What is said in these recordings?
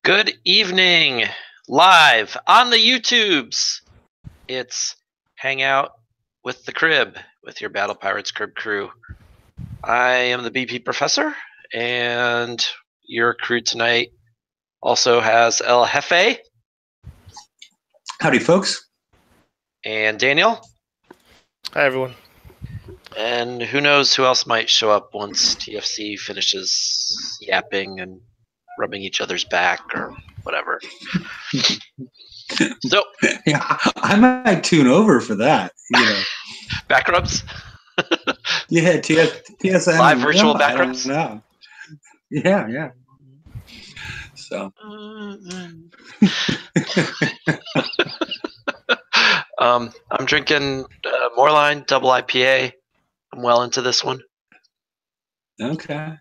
Good evening, live on the YouTubes. It's Hangout with the Crib, with your Battle Pirates Crib crew. I am the BP Professor, and your crew tonight also has El Jefe. Howdy, folks. And Daniel. Hi, everyone. And who knows who else might show up once TFC finishes yapping and rubbing each other's back or whatever. So yeah, I might tune over for that. Back rubs. Yeah, TSN Live virtual back I rubs. don't know. Yeah. So. I'm drinking Moreline double IPA. I'm well into this one. Okay.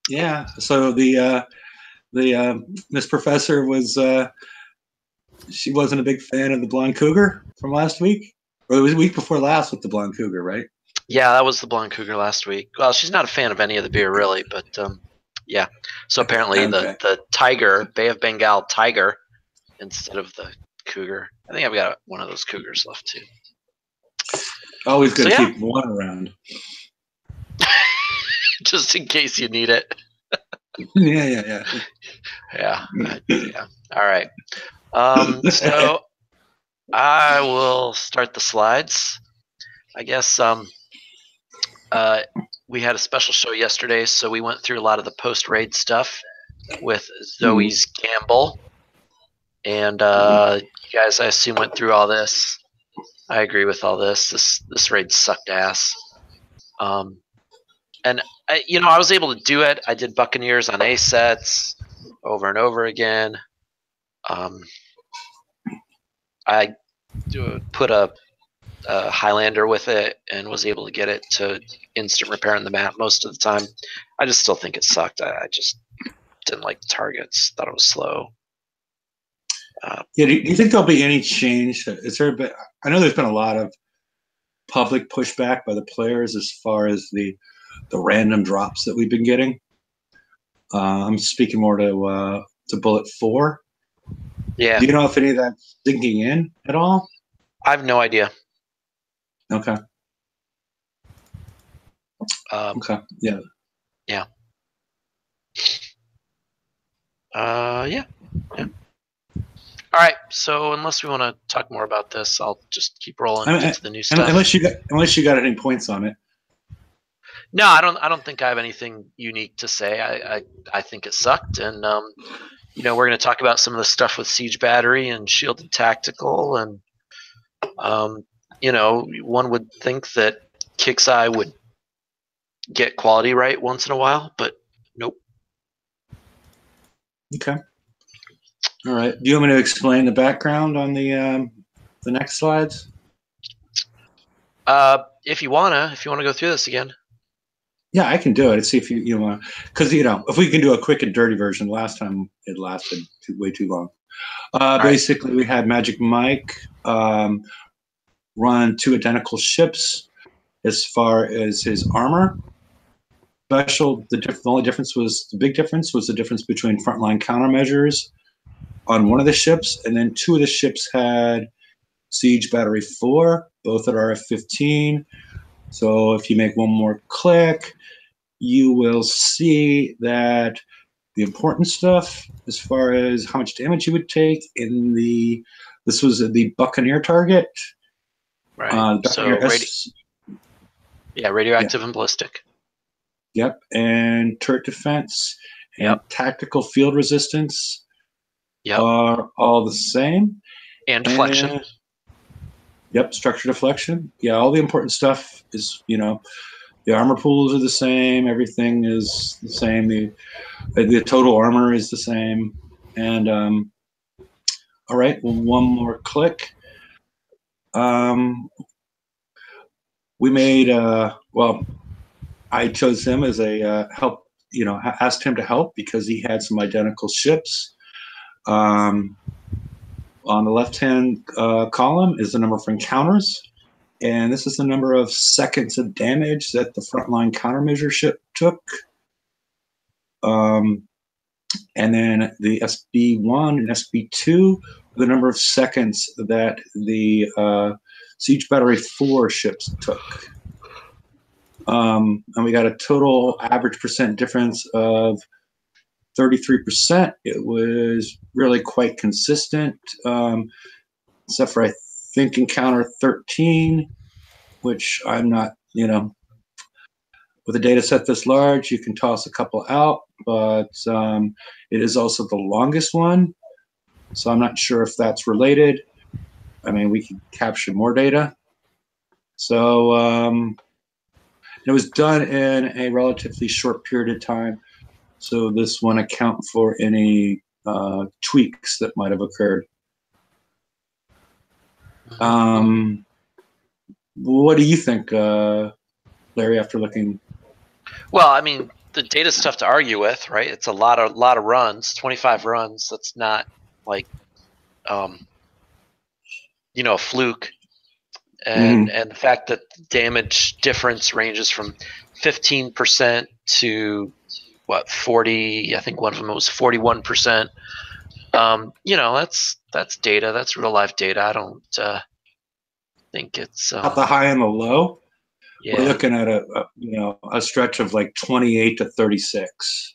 Yeah. So the Miss Professor was she wasn't a big fan of the Blonde Cougar from last week, or it was the week before last with the Blonde Cougar, right? Yeah, that was the Blonde Cougar last week. Well, she's not a fan of any of the beer really, but yeah. So apparently the Tiger, Bay of Bengal Tiger, instead of the Cougar. I think I've got one of those Cougars left too. Always good to keep one around. Just in case you need it. Yeah. All right. So I will start the slides. I guess we had a special show yesterday, so we went through a lot of the post-raid stuff with Zoes Gamble. And you guys, I assume, went through all this. I agree with all this. This raid sucked ass. And I was able to do it. I did Buccaneers on A sets over and over again. I put a Highlander with it and was able to get it to instant repair on the map most of the time. I just still think it sucked. I just didn't like the targets. Thought it was slow. Do you think there'll be any change? I know there's been a lot of public pushback by the players as far as the random drops that we've been getting. I'm speaking more to Bullet 4. Yeah. Do you know if any of that's sinking in at all? I have no idea. Okay. Okay. Yeah. Yeah. All right. So unless we want to talk more about this, I'll just keep rolling into the new stuff. Unless you got any points on it. No, I don't think I have anything unique to say. I think it sucked, and we're going to talk about some of the stuff with Siege Battery and Shielded Tactical, and one would think that Kix's Eye would get quality right once in a while, but nope. Okay. All right. Do you want me to explain the background on the next slides? If you wanna go through this again. Yeah, I can do it. Let's see if you want, because if we can do a quick and dirty version. Last time it lasted way too long. Basically, we had Magic Mike run 2 identical ships as far as his armor. The only difference was the difference between frontline countermeasures on one of the ships, and then 2 of the ships had Siege Battery 4, both at RF-15. So if you make one more click, you will see that the important stuff as far as how much damage you would take this was the Buccaneer target. Right. Radioactive and ballistic. Yep, and turret defense and tactical field resistance are all the same. And deflection. Yep, structure deflection. Yeah, all the important stuff is, the armor pools are the same. Everything is the same. The total armor is the same. And all right, well, one more click. We made I chose him as a help. Asked him to help because he had some identical ships. On the left-hand column is the number for encounters, and this is the number of seconds of damage that the frontline countermeasure ship took. And then the SB1 and SB2, the number of seconds that the Siege Battery 4 ships took. And we got a total average percent difference of 33%. It was really quite consistent, except for, I think, Encounter 13, which I'm not, with a data set this large, you can toss a couple out, but it is also the longest one. So I'm not sure if that's related. I mean, we can capture more data. So it was done in a relatively short period of time. So this won't account for any tweaks that might have occurred. What do you think, Larry, after looking? Well, I mean, the data's tough to argue with, right? It's a lot of runs, 25 runs. That's not like, a fluke. And the fact that the damage difference ranges from 15% to 40. I think one of them was 41%. That's data. That's real life data. I don't think it's at the high and the low. Yeah. We're looking at a stretch of like 28 to 36.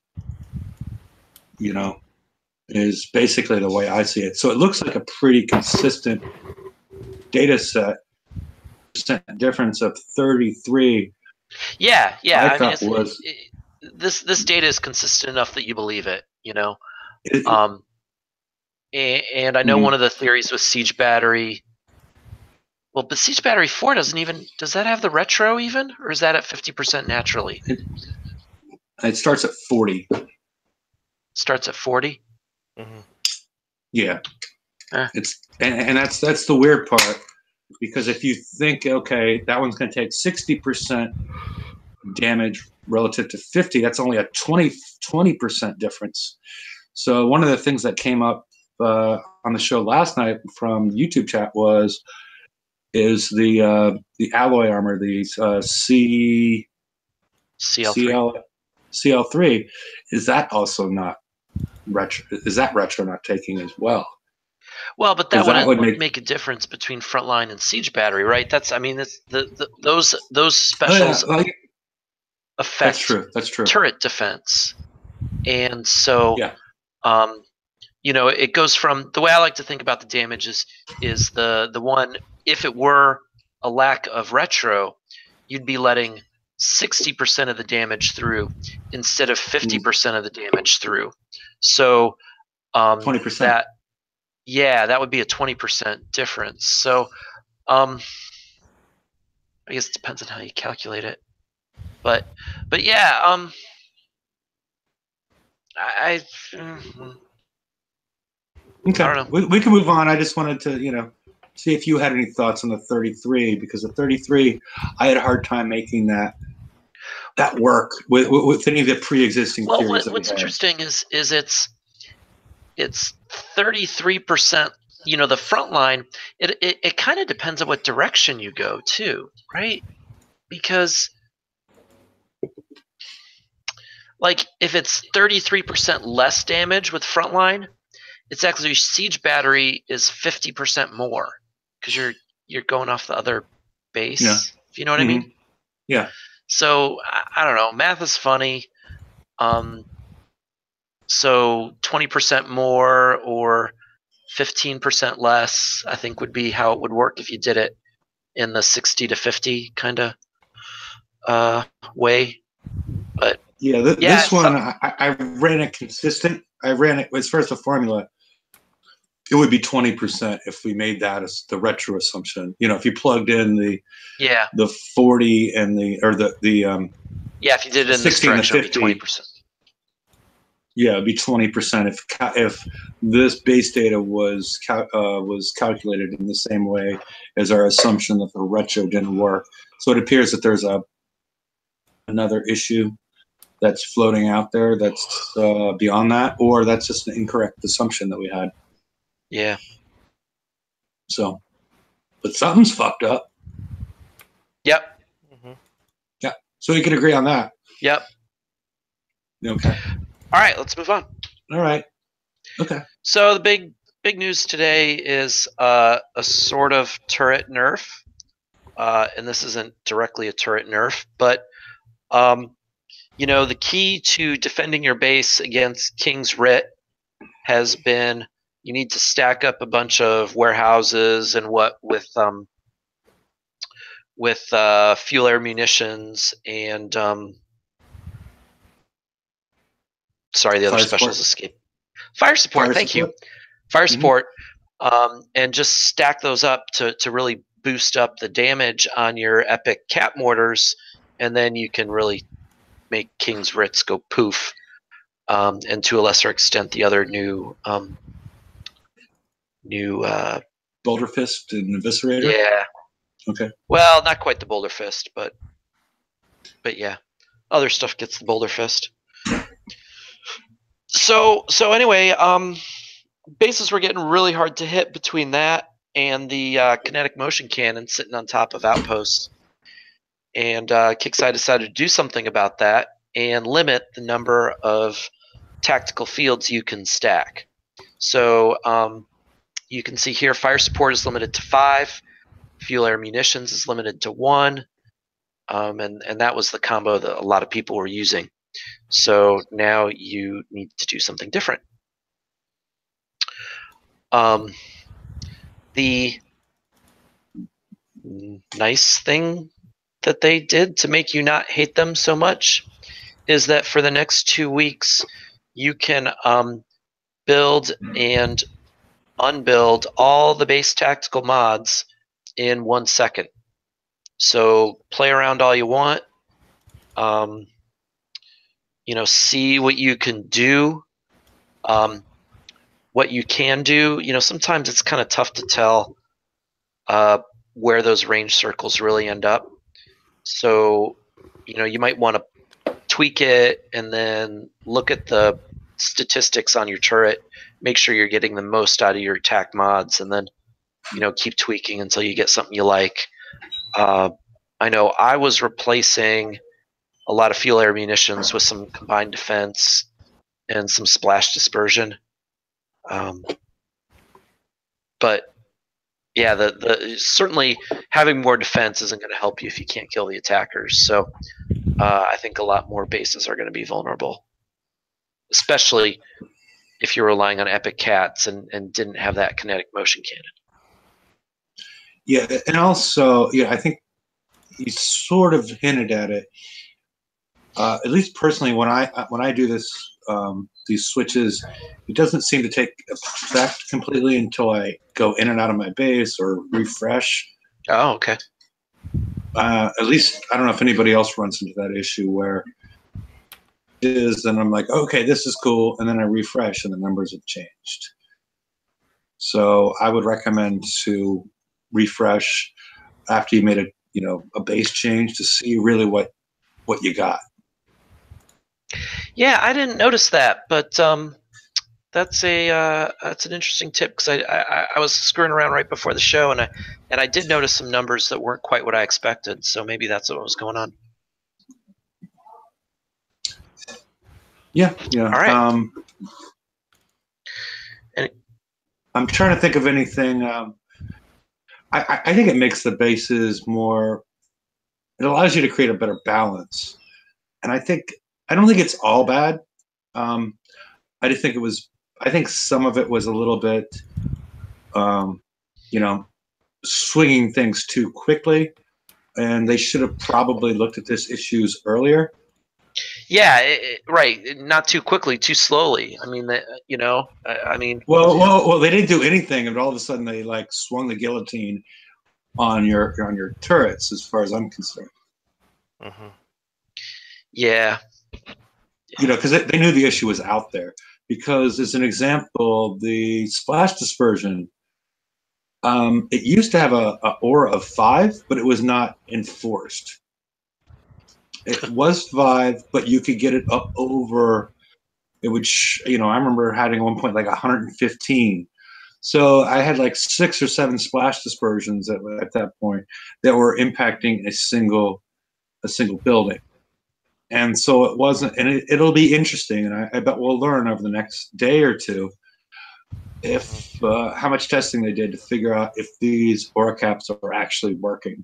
Is basically the way I see it. So it looks like a pretty consistent data set. Percent difference of 33. Yeah. I mean, this data is consistent enough that you believe it. And I know one of the theories was Siege Battery. Well, but Siege Battery 4 does that have the retro even? Or is that at 50% naturally? It starts at 40. Starts at 40? Mm-hmm. Yeah. It's and that's the weird part, because if you think, okay, that one's going to take 60% damage relative to 50, that's only a 20% difference. So one of the things that came up on the show last night from YouTube chat is the alloy armor, the CL3. Is that also not retro? Is that retro not taking as well? Well, but that would make a difference between Frontline and Siege Battery, right? Those specials affect that's true. turret defense, and so it goes from, the way I like to think about the damage is the one, if it were a lack of retro, you'd be letting 60% of the damage through instead of 50% of the damage through. So 20%. That would be a 20% difference. So I guess it depends on how you calculate it. But yeah, I okay. I don't know. We can move on. I just wanted to, see if you had any thoughts on the 33, because the 33, I had a hard time making that work with any of the pre-existing theories. Well, what's interesting is it's 33%. The Frontline, it kind of depends on what direction you go too, right? Because like if it's 33% less damage with Frontline, it's actually Siege Battery is 50% more, because you're going off the other base. Yeah. If you know what I mean? Yeah. So I don't know. Math is funny. So 20% more or 15% less, I think, would be how it would work if you did it in the 60 to 50 kind of way. But this one, I ran it consistent. I ran it as far as the formula. It would be 20% if we made that as the retro assumption. If you plugged in the 40 and the if you did it in this direction, it would be 20%. Yeah, it'd be 20% if this base data was calculated in the same way as our assumption that the retro didn't work. So it appears that there's another issue that's floating out there that's beyond that, or that's just an incorrect assumption that we had. Yeah. So, but something's fucked up. Yep. Mm-hmm. Yeah. So we can agree on that. Yep. Okay. All right, let's move on. All right. Okay. So the big news today is a sort of turret nerf, and this isn't directly a turret nerf, but the key to defending your base against King's RIT has been you need to stack up a bunch of warehouses and with fuel air munitions and sorry, the other specials escaped. Fire support, thank you. Fire support, and just stack those up to really boost up the damage on your epic cat mortars, and then you can really make King's RITs go poof. And to a lesser extent, the other new Boulder Fist and Eviscerator. Yeah. Okay. Well, not quite the Boulder Fist, but yeah, other stuff gets the Boulder Fist. So anyway, bases were getting really hard to hit between that and the kinetic motion cannon sitting on top of outposts. And Kickside decided to do something about that and limit the number of tactical fields you can stack. So you can see here, fire support is limited to 5, fuel air munitions is limited to 1, and that was the combo that a lot of people were using. So now you need to do something different. The nice thing that they did to make you not hate them so much is that for the next 2 weeks, you can build and unbuild all the base tactical mods in 1 second. So play around all you want. See what you can do. What you can do. Sometimes it's kind of tough to tell where those range circles really end up. So, you might want to tweak it and then look at the statistics on your turret, make sure you're getting the most out of your attack mods, and then, keep tweaking until you get something you like. I know I was replacing a lot of fuel air munitions with some combined defense and some splash dispersion. But yeah, certainly having more defense isn't going to help you if you can't kill the attackers. So I think a lot more bases are going to be vulnerable, especially if you're relying on epic cats and didn't have that kinetic motion cannon. Yeah, and also, I think you sort of hinted at it. At least personally, when I do this, these switches, it doesn't seem to take effect completely until I go in and out of my base or refresh. Oh, okay. At least I don't know if anybody else runs into that issue where it is, and I'm like, okay, this is cool, and then I refresh and the numbers have changed. So I would recommend to refresh after you made a base change to see really what you got. Yeah, I didn't notice that, but that's an interesting tip because I was screwing around right before the show and I did notice some numbers that weren't quite what I expected. So maybe that's what was going on. Yeah. All right. I'm trying to think of anything. I think it makes the bases more. It allows you to create a better balance, and I don't think it's all bad. I just think I think some of it was a little bit, swinging things too quickly, and they should have probably looked at this issues earlier. Yeah, right. Not too quickly, too slowly. I mean, Well, they didn't do anything, and all of a sudden they swung the guillotine on your turrets, as far as I'm concerned. Mm-hmm. Yeah. Because they knew the issue was out there. Because as an example, the splash dispersion, it used to have a aura of 5, but it was not enforced. It was 5, but you could get it up over. It would, I remember having at one point 115. So I had 6 or 7 splash dispersions at that point that were impacting a single building. And so it wasn't, and it'll be interesting, and I bet we'll learn over the next day or two if how much testing they did to figure out if these aura caps are actually working.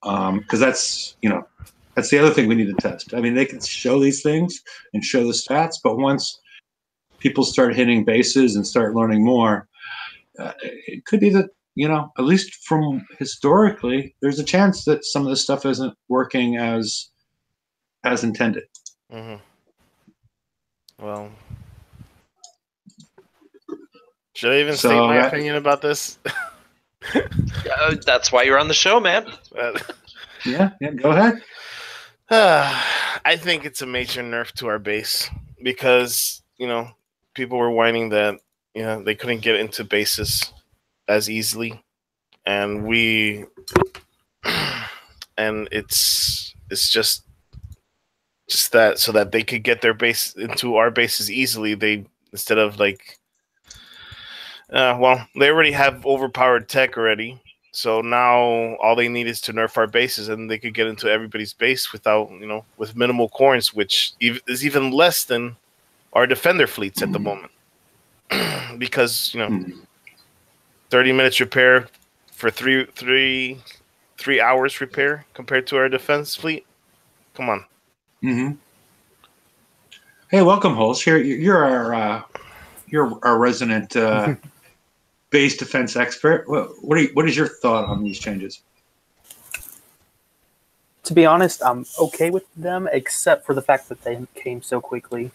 Because that's the other thing we need to test. I mean, they can show these things and show the stats, but once people start hitting bases and start learning more, it could be that, at least from historically, there's a chance that some of this stuff isn't working as intended. Mm-hmm. Well, should I even state my opinion about this? That's why you're on the show, man. Yeah, go ahead. I think it's a major nerf to our base because, people were whining that, they couldn't get into bases as easily. And it's just that so that they could get their base into our bases easily, they, instead of they already have overpowered tech already. So now all they need is to nerf our bases, and they could get into everybody's base without, with minimal coins, which is even less than our defender fleets at the moment. Because 30 minutes repair for three hours repair compared to our defense fleet. Come on. Mm-hmm. Hey, welcome, Holz. You're our resident base defense expert. What is your thought on these changes? To be honest, I'm okay with them, except for the fact that they came so quickly.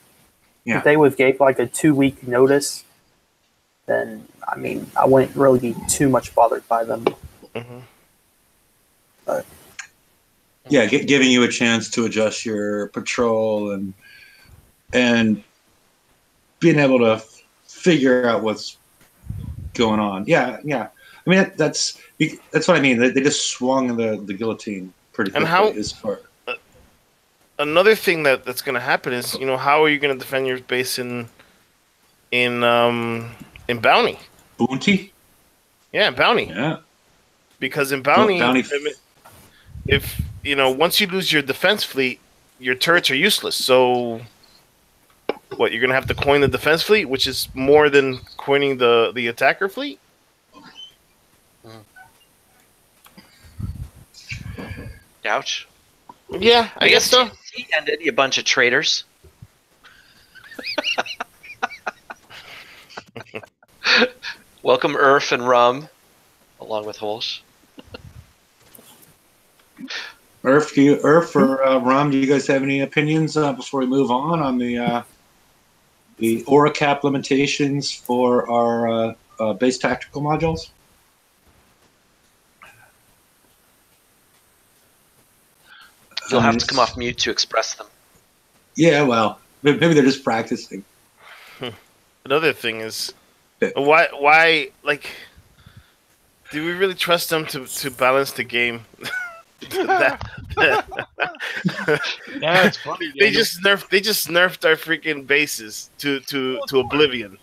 Yeah. If they would have gave like a 2-week notice, then I wouldn't really be too much bothered by them. Mm-hmm. But yeah, giving you a chance to adjust your patrol and being able to figure out what's going on. Yeah. I mean, that's what I mean. They just swung the guillotine pretty quickly. And another thing that's going to happen is, how are you going to defend your base in Bounty? Bounty? Yeah, Bounty. Yeah. Because in Bounty, Bounty. if once you lose your defense fleet, your turrets are useless. So what, you're going to have to coin the defense fleet, which is more than coining the attacker fleet? Ouch. Yeah, I guess so. He ended, you bunch of traitors. Welcome, Urf and Rum, along with Holsch. Urf or Rum, do you guys have any opinions before we move on the aura cap limitations for our base tactical modules? You'll have to come off mute to express them. Yeah, well, maybe they're just practicing. Another thing is, why, do we really trust them to balance the game? Yeah, it's funny. They just nerfed our freaking bases to oblivion,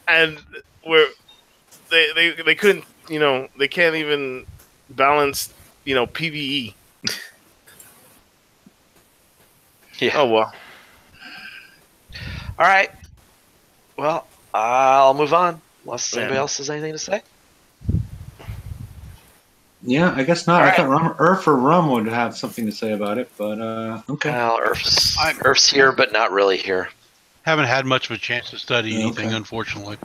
and they couldn't, they can't even balance, PvE. Yeah. Oh well. All right. Well, I'll move on unless anybody else has anything to say. Yeah, I guess not. All I right. thought Urf or Rum would have something to say about it, but okay. Well, Urf's here, but not really here. Haven't had much of a chance to study anything, Okay. unfortunately.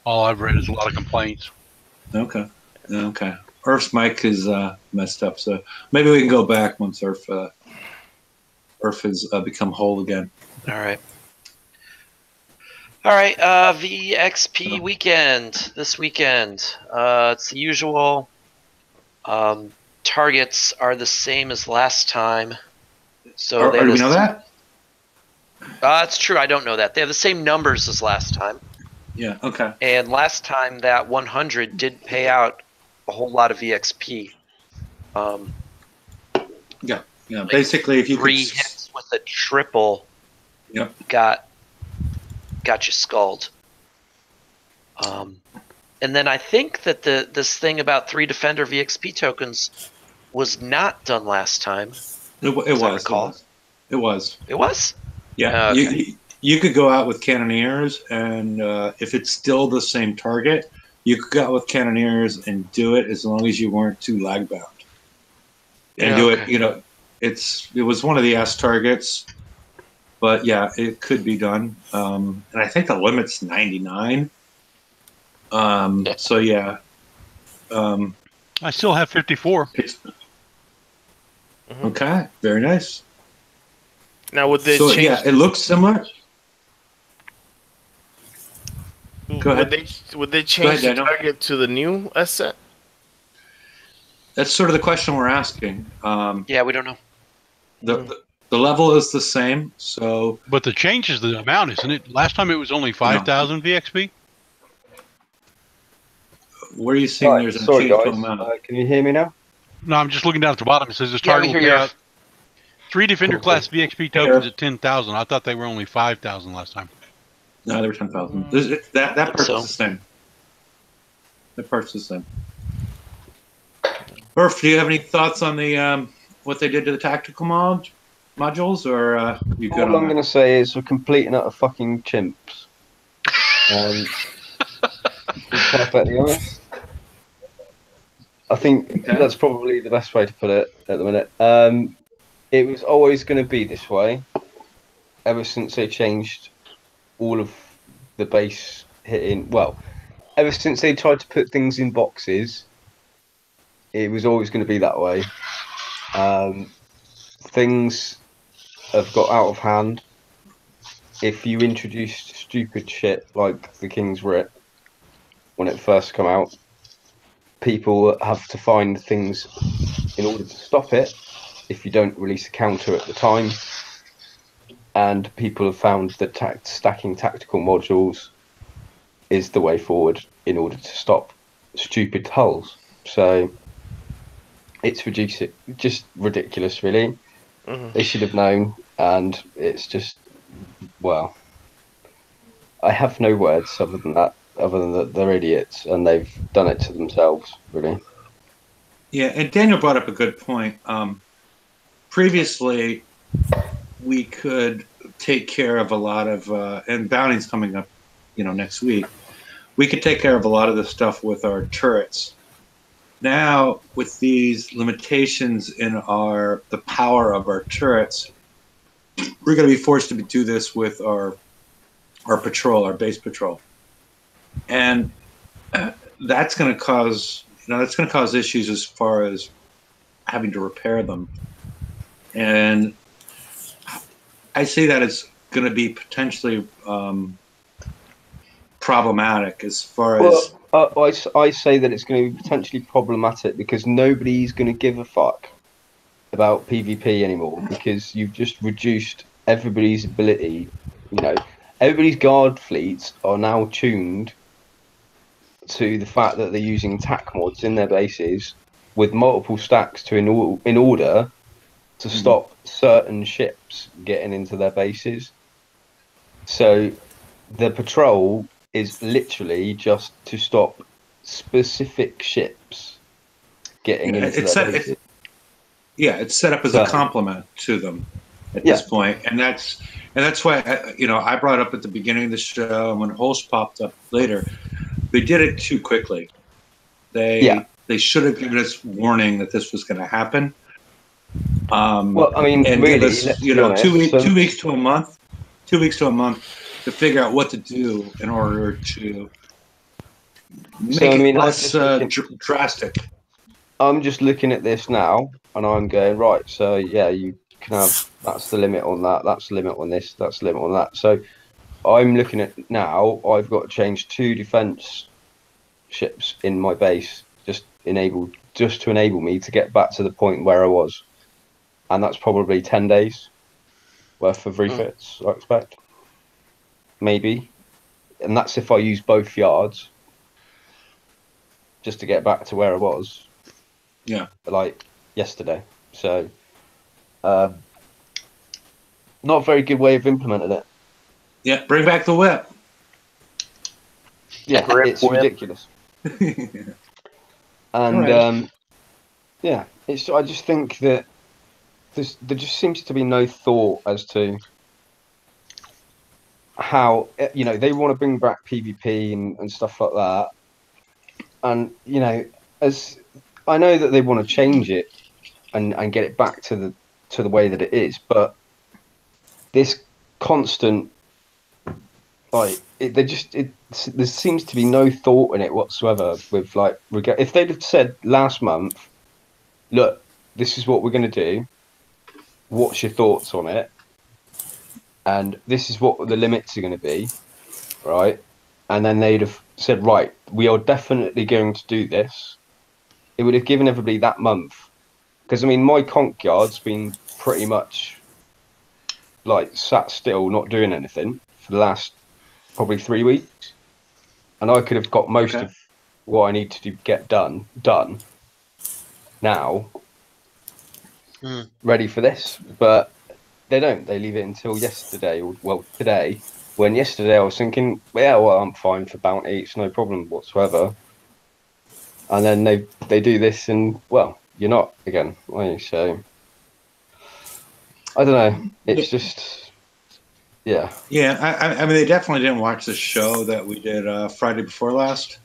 All I've read is a lot of complaints. Okay. Urf's mic is messed up, so maybe we can go back once Urf has become whole again. All right. VXP weekend this weekend. It's the usual. Targets are the same as last time. So Do we know that? It's true. I don't know that. They have the same numbers as last time. Yeah. Okay. And last time that 100 did pay out a whole lot of EXP. Yeah. Basically, if you 3 hits with a triple, Yep. got you skulled. And then I think that this thing about 3 Defender VXP tokens was not done last time. It was. recall. It was. It was? Yeah. Okay. You could go out with cannoneers, and if it's still the same target, you could go out with cannoneers and do it as long as you weren't too lag bound. And Yeah, do okay. it, it was one of the S targets, but yeah, it could be done. And I think the limit's 99. So yeah. I still have 54. Okay, very nice. Now, would they So change? yeah, it looks similar. Go ahead. Would they change the Daniel. target to the new S set? That's sort of the question we're asking. Yeah, we don't know. The level is the same, so But the change is the amount, isn't it? Last time it was only 5,000 VXP. where are you seeing there's a Sorry, change to guys. amount? Can you hear me now? No, I'm just looking down at the bottom. It says this Yeah, we target will hear pay you. out 3 Defender class VXP tokens at 10,000. I thought they were only 5,000 last time. No, they were 10,000. That part's So. the same. That part's the same. Murph, do you have any thoughts on the what they did to the tactical modules, or you good All on I'm going to say is we're complete and utter fucking chimps. To be perfectly honest. I think that's probably the best way to put it at the minute. It was always going to be this way, ever since they changed all of the base hitting. Well, ever since they tried to put things in boxes, it was always going to be that way. Things have got out of hand. If you introduced stupid shit like the King's Writ when it first came out, people have to find things in order to stop it if you don't release a counter at the time. And people have found that stacking tactical modules is the way forward in order to stop stupid hulls. So it's just ridiculous, really. They should have known, and it's just, well, I have no words other than that, other than that they're idiots and they've done it to themselves, really. Yeah, and Daniel brought up a good point. Previously, we could take care of a lot of, and Bounty's coming up, next week. We could take care of a lot of the stuff with our turrets. Now, with these limitations in the power of our turrets, we're going to be forced to do this with our patrol, our base patrol, and that's going to cause issues as far as having to repair them. And I see that it's going to be potentially problematic as far as. I say that it's going to be potentially problematic because nobody's going to give a fuck about PvP anymore, because you've just reduced everybody's ability. Everybody's guard fleets are now tuned to the fact that they're using tac mods in their bases with multiple stacks in order to stop certain ships getting into their bases. So the patrol is literally just to stop specific ships getting into their bases. It's set up as a complement to them at this point, and that's why I brought up at the beginning of the show, and when Holes popped up later, they did it too quickly. They should have given us warning that this was going to happen. Well, I mean, and really, give us 2 weeks to a month, 2 weeks to a month to figure out what to do in order to make it less drastic. I'm just looking at this now, and I'm going, right, so yeah, you can have, that's the limit on that, that's the limit on this, that's the limit on that. So I'm looking at now, I've got to change 2 defense ships in my base just to enable me to get back to the point where I was. And that's probably 10 days worth of refits, I expect. Maybe. And that's if I use both yards just to get back to where I was. Yeah. Like yesterday. So, not a very good way of implementing it. Yeah, bring back the whip. Yeah, it's ridiculous. And, I just think that there just seems to be no thought as to how, you know, they want to bring back PvP and stuff like that. And, you know, as I know that they want to change it and get it back to the way that it is, but this constant, like, there seems to be no thought in it whatsoever. With like, if they'd have said last month, look, this is what we're going to do. What's your thoughts on it? And this is what the limits are going to be, right? And then they'd have said, right, we are definitely going to do this. It would have given everybody that month. Because, I mean, my conch yard's been pretty much, like, sat still, not doing anything for the last probably 3 weeks. And I could have got most of what I need to get done now, ready for this. But they don't. They leave it until yesterday, or, well, today. When yesterday I was thinking, yeah, well, I'm fine for bounty. It's no problem whatsoever. And then they do this, and, well, you're not again, are you? So, I don't know. It's just, yeah. Yeah, I mean, they definitely didn't watch the show that we did Friday before last.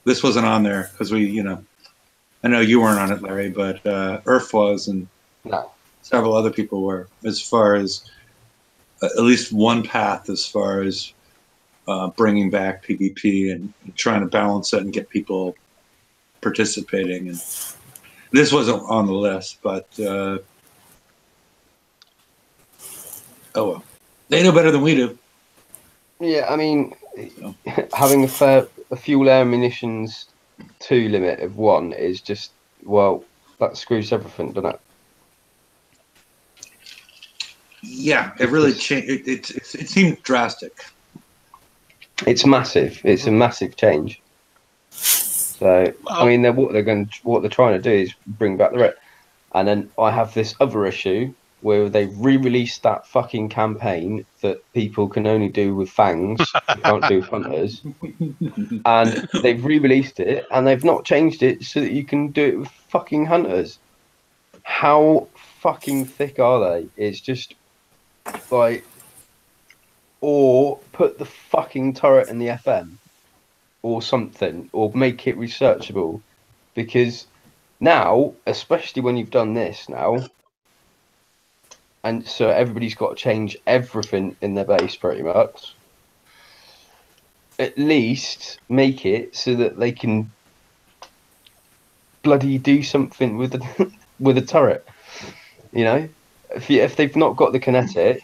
This wasn't on there because we, you know, I know you weren't on it, Larry, but Earth was, and several other people were, as far as at least one path as far as bringing back PvP and trying to balance it and get people participating. And this wasn't on the list, but oh well, they know better than we do. Yeah, I mean, having a fuel air munitions 2 limit of 1 is just, well, that screws everything, doesn't it? Yeah, it really changed. It seemed drastic. It's massive. It's a massive change. So, I mean, what they're trying to do is bring back the RIT. And then I have this other issue where they re-released that fucking campaign that people can only do with fangs, you can't do with hunters. And they've re-released it, and they've not changed it so that you can do it with fucking hunters. How fucking thick are they? It's just like, or put the fucking turret in the FM or something, or make it researchable, because now, especially when you've done this now, and so everybody's got to change everything in their base pretty much, at least make it so that they can bloody do something with the with a turret. You know, if they've not got the kinetic,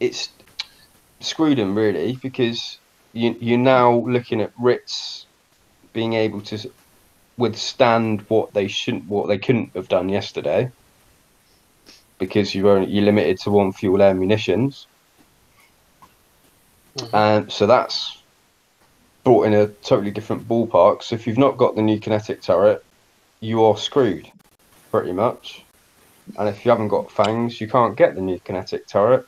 it's screwed them really, because you're now looking at RITs being able to withstand what they couldn't have done yesterday, because you're limited to 1 fuel air munitions. And so that's brought in a totally different ballpark. So if you've not got the new kinetic turret, you are screwed pretty much. And if you haven't got fangs, you can't get the new kinetic turret.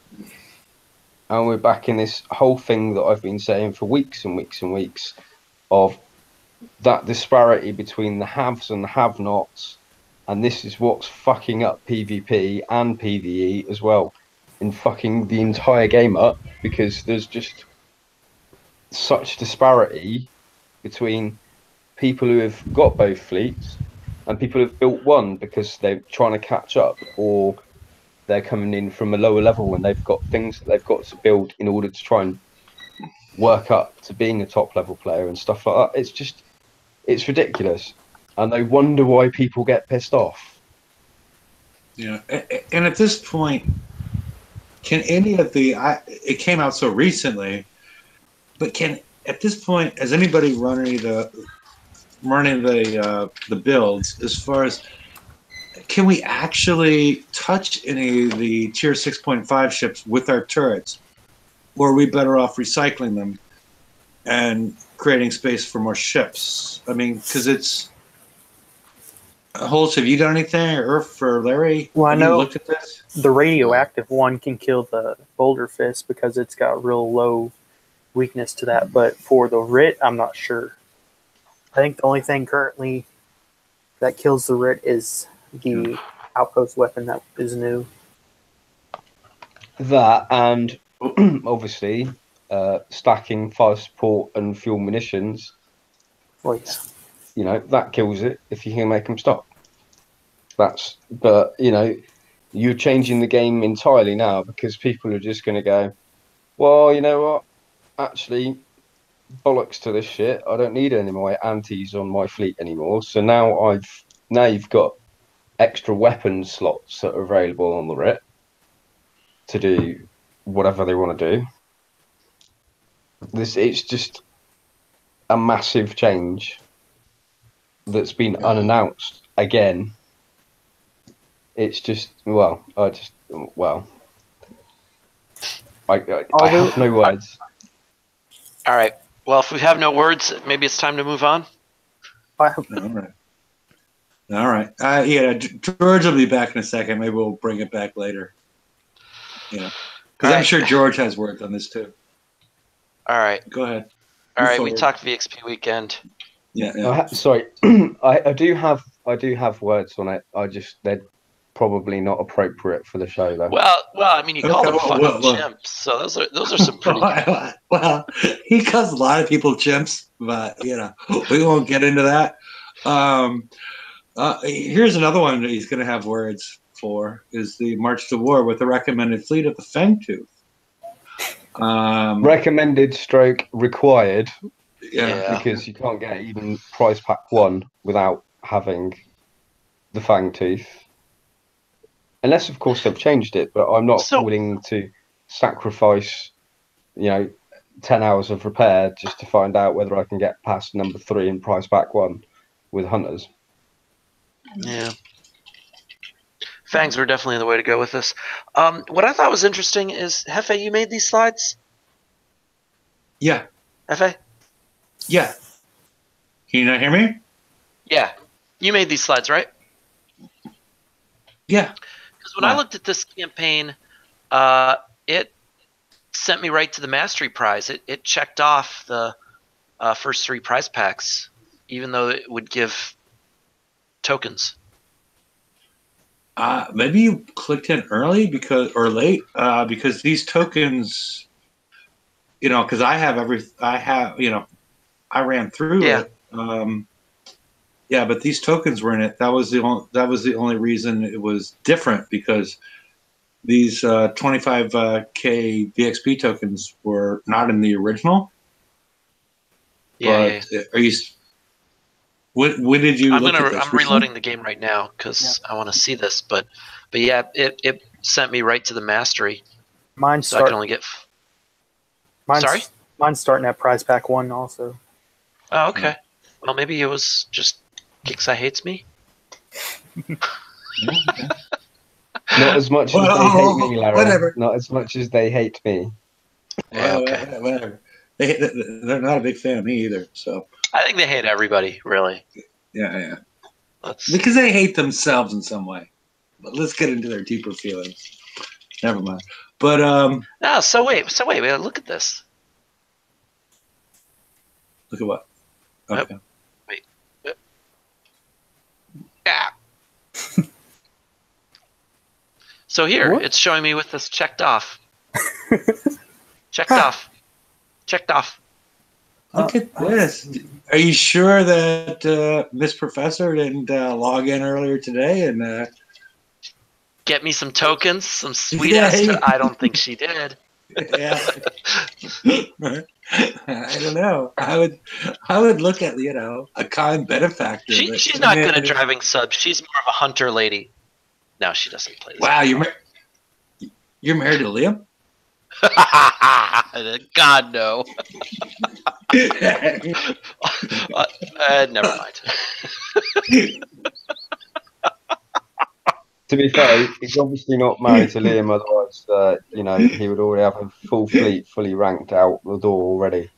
And we're back in this whole thing that I've been saying for weeks and weeks and weeks, of that disparity between the haves and the have-nots. And this is what's fucking up PvP and PvE as well, in fucking the entire game up, because there's just such disparity between people who have got both fleets and people who've built one because they're trying to catch up, or they're coming in from a lower level and they've got things that they've got to build in order to try and work up to being a top level player and stuff like that. It's ridiculous. And I wonder why people get pissed off. Yeah, and at this point, can any of it came out so recently, but at this point, has anybody running the builds, as far as, can we actually touch any of the tier 6.5 ships with our turrets, or are we better off recycling them and creating space for more ships? I mean, because it's Holtz, have you done anything, or for Larry? Well, I have you know looked at this? The radioactive one can kill the boulder fist because it's got real low weakness to that. But for the RIT, I'm not sure. I think the only thing currently that kills the RIT is the outpost weapon that is new. That and obviously stacking fire support and fuel munitions. Well, yeah. You know, that kills it if you can make them stop. But you know, you're changing the game entirely now because people are just going to go, well, you know what? Actually, bollocks to this shit. I don't need any more antis on my fleet anymore. So now you've got extra weapon slots that are available on the RIT to do whatever they want to do. It's just a massive change that's been unannounced again. It's just I have no words. All right. Well, if we have no words, maybe it's time to move on. All right. Yeah, George will be back in a second. Maybe we'll bring it back later. Yeah, because I'm sure George has words on this too. All right. Go ahead. All right. We talked VXP weekend. Yeah. Sorry, I do have words on it. They're probably not appropriate for the show though. Well, I mean, you call them fucking chimps, so those are some pretty. Well, he calls a lot of people chimps, but you know, we won't get into that. Here's another one that he's going to have words for: is the March to War with the recommended fleet of the Fangtooth. Recommended / required. Yeah, because you can't get even prize pack 1 without having the Fangtooth. Unless, of course, they've changed it, but I'm not willing to sacrifice, 10 hours of repair just to find out whether I can get past number 3 in prize pack 1 with hunters. Yeah. Fangs were definitely the way to go with this. What I thought was interesting is, Hefe, you made these slides? Yeah. Hefe? Yeah. Can you not hear me? Yeah. You made these slides, right? Yeah. Because when I looked at this campaign, it sent me right to the Mastery Prize. It checked off the first 3 prize packs, even though it would give tokens. Maybe you clicked in early or late because these tokens, because I ran through it. Yeah, but these tokens were in it. That was the only reason it was different, because these 25K VXP tokens were not in the original. Yeah. Are you? When did you? I'm reloading the game right now because I want to see this. But yeah, it sent me right to the mastery. Mine's so I can only get. Sorry. Mine's starting at prize pack 1 also. Oh, okay. Well, maybe it was just Kixai hates me. Not as much as they hate me, Larry. Whatever. Not as much as they hate me. Yeah, okay. Whatever. They're not a big fan of me either. So I think they hate everybody, really. Yeah. Because they hate themselves in some way. But let's get into their deeper feelings. Never mind. But no. So wait. Look at this. Look at what? Okay. Wait. Yeah. So here, it's showing me with this checked off. Checked off. Look at this. Are you sure that Miss Professor didn't log in earlier today and get me some tokens, some sweet ass? I don't think she did. Yeah. I don't know. I would look at a kind benefactor. She's not good at driving subs. She's more of a hunter lady. No, she doesn't play this. Wow, you're married to Liam? God no. Never mind. To be fair, he's obviously not married to Liam, otherwise, he would already have a full fleet fully ranked out the door already.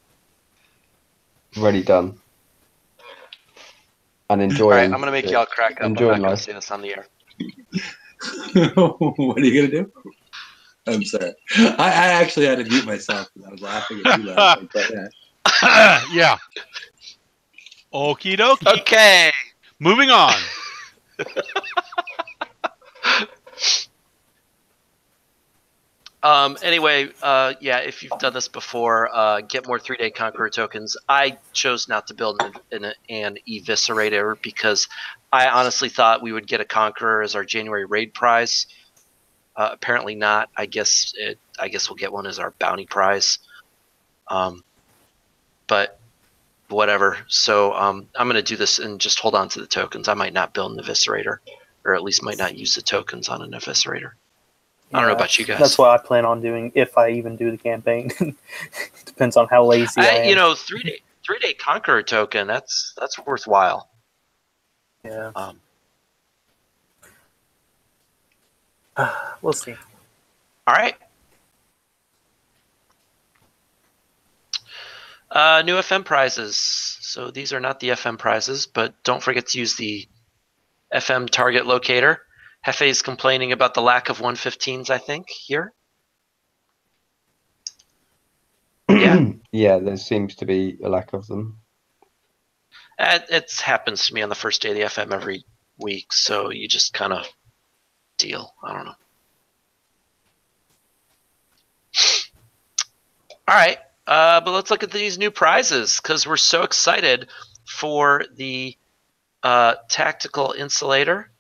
Ready, done. And enjoying. All right, I'm going to make y'all crack up. I'm not going to say this on the air. What are you going to do? I'm sorry. I actually had to mute myself because I was laughing at you laughing. But, yeah. Okie dokie. Okay. Moving on. Anyway, yeah, if you've done this before, get more 3-day Conqueror tokens. I chose not to build an Eviscerator because I honestly thought we would get a Conqueror as our January raid prize. Apparently not. I guess we'll get one as our bounty prize. But whatever. So I'm going to do this and just hold on to the tokens. I might not build an Eviscerator, or at least might not use the tokens on an Eviscerator. I don't know about you guys. That's what I plan on doing if I even do the campaign. Depends on how lazy I am. You know, 3-day Conqueror token. That's worthwhile. Yeah. We'll see. All right. New FM prizes. So these are not the FM prizes, but don't forget to use the FM target locator. Hefe's complaining about the lack of 115s, I think, here. Yeah. Yeah, there seems to be a lack of them. It happens to me on the first day of the FM every week, so you just kind of deal. I don't know. All right, but let's look at these new prizes because we're so excited for the Tactical Insulator.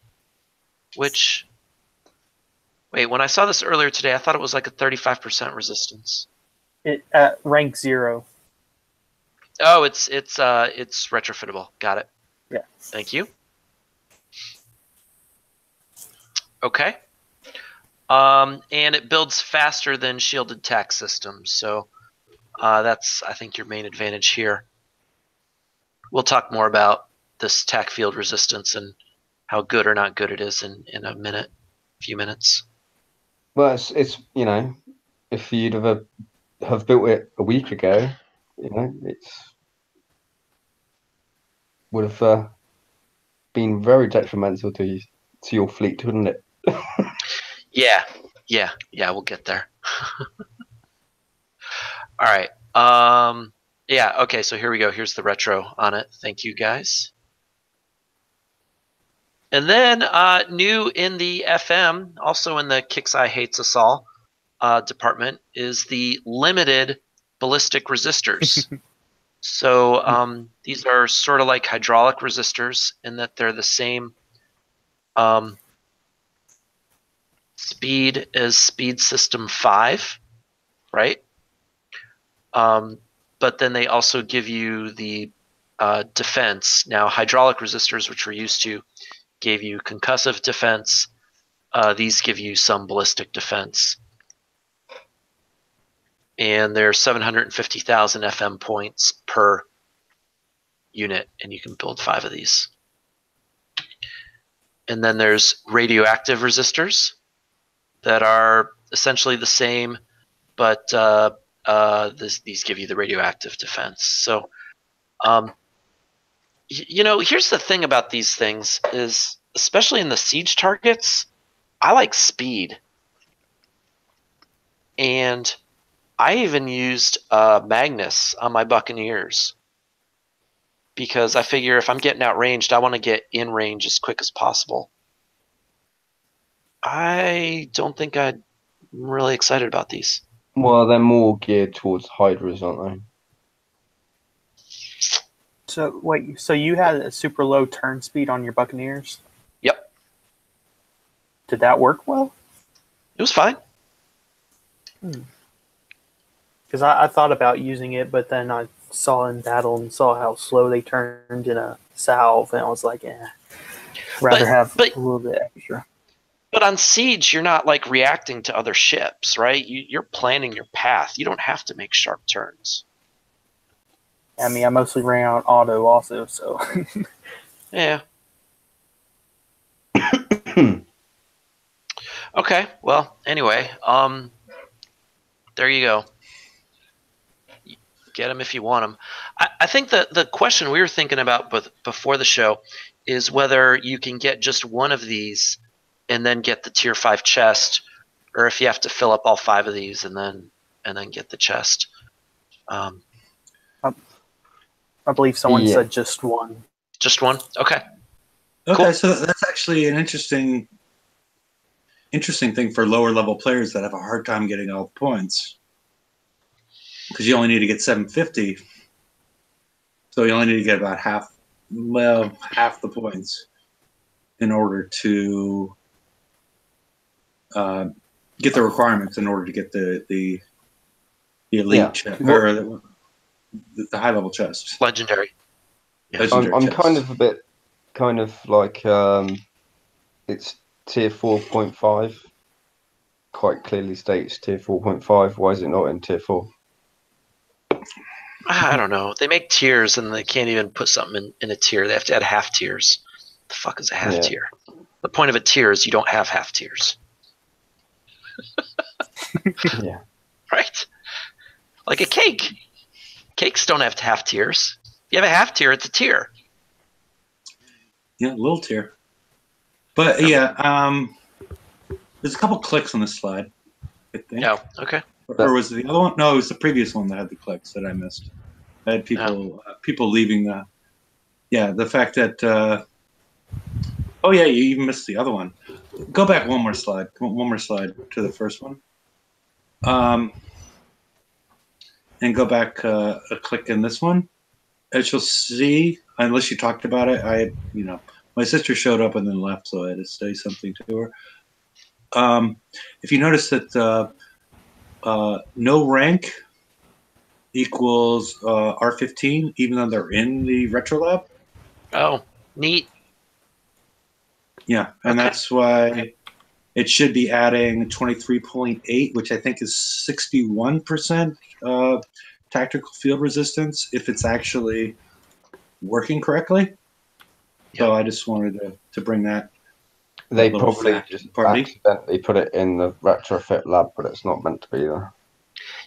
Which, wait, when I saw this earlier today, I thought it was like a 35% resistance. It at rank 0. Oh, it's retrofittable. Got it. Yeah. Thank you. Okay. And it builds faster than shielded tac systems, so that's, I think, your main advantage here. We'll talk more about this tac field resistance and how good or not good it is in a few minutes. Well, it's you know, if you'd have built it a week ago, you know, would have been very detrimental to your fleet, wouldn't it? Yeah, we'll get there. All right. Yeah, okay, so here we go. Here's the retro on it. Thank you, guys. And then new in the FM, also in the Kicks I Hates Us All department, is the limited ballistic resistors. So these are sort of like hydraulic resistors in that they're the same speed as Speed System 5, right? But then they also give you the defense. Now, hydraulic resistors, which we're used to, gave you concussive defense. These give you some ballistic defense. And they're 750,000 FM points per unit, and you can build 5 of these. And then there's radioactive resistors that are essentially the same, but these give you the radioactive defense. So you know, here's the thing about these things is, especially in the siege targets, I like speed. And I even used Magnus on my Buccaneers because I figure if I'm getting outranged, I want to get in range as quick as possible. I don't think I'm really excited about these. Well, they're more geared towards Hydras, aren't they? So wait, so you had a super low turn speed on your Buccaneers? Yep. Did that work well? It was fine. Because I thought about using it, but then I saw in battle and saw how slow they turned in a salve, and I was like, rather have a little bit extra. But on siege, you're not like reacting to other ships, right? You're planning your path. You don't have to make sharp turns. I mean, I mostly ran on auto also, so. Yeah. Okay, well, anyway, there you go. Get them if you want them. I think that the question we were thinking about before the show is whether you can get just one of these and then get the tier 5 chest, or if you have to fill up all 5 of these and then get the chest. I believe someone said just one. Just one? Okay. Okay, Cool. so that's actually an interesting interesting thing for lower level players that have a hard time getting all the points, because you only need to get 750, so you only need to get about half the points in order to get the requirements in order to get the elite chest, or the high level chest. Legendary. Yeah. I'm kind of a bit like it's tier 4.5. Quite clearly states tier 4.5. Why is it not in tier 4? I don't know. They make tiers and they can't even put something in a tier. They have to add half tiers. The fuck is a half tier? The point of a tier is you don't have half tiers. Yeah. Right? Like a cake. Cakes don't have half tiers. If you have a half tier, it's a tier. Yeah, a little tier. But yeah, there's a couple clicks on this slide, I think. Oh, okay. Or was it the other one? No, it was the previous one that had the clicks that I missed. I had people leaving the fact that oh yeah, you even missed the other one. Go back one more slide to the first one. And go back a click in this one. As you'll see, unless you talked about it, my sister showed up and then left, so I had to say something to her. If you notice that no rank equals R15, even though they're in the retro lab. Oh, neat. Yeah, and that's why it should be adding 23.8, which I think is 61% tactical field resistance if it's actually working correctly. Yep. So I just wanted to bring that. They probably just accidentally put it in the retrofit lab, but it's not meant to be there.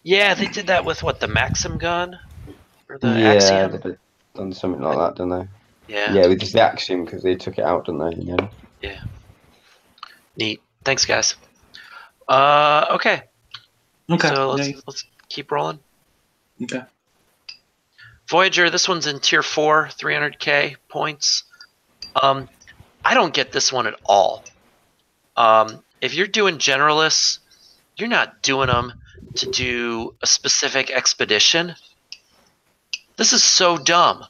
Yeah, they did that with the Maxim gun? Or the Axiom? They've done something like that, didn't they? Yeah. Yeah, with the Axiom, because they took it out, didn't they? Yeah. Yeah. Neat. Thanks, guys. Okay. So let's keep rolling. Okay. Voyager, this one's in tier 4, 300k points. I don't get this one at all. If you're doing generalists, you're not doing them to do a specific expedition. This is so dumb.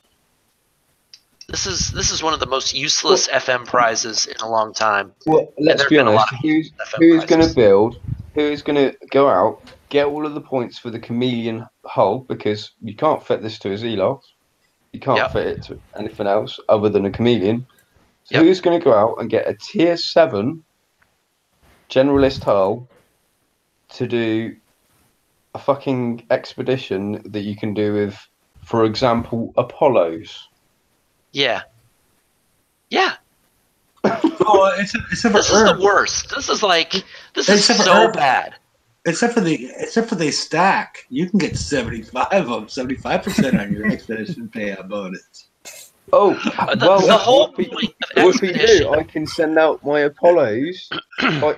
This is one of the most useless FM prizes in a long time. Well, let's be honest. Who's going to go out, get all of the points for the Chameleon Hole, because you can't fit this to a Zelos. You can't fit it to anything else other than a Chameleon. So who's going to go out and get a tier 7 generalist hull to do a fucking expedition that you can do with, for example, Apollos? Yeah. Yeah. Oh, this is the worst. This is so bad. Except for the stack, you can get 75% on your expedition payout bonus. Oh, well, the whole point of expedition. I can send out my Apollos. I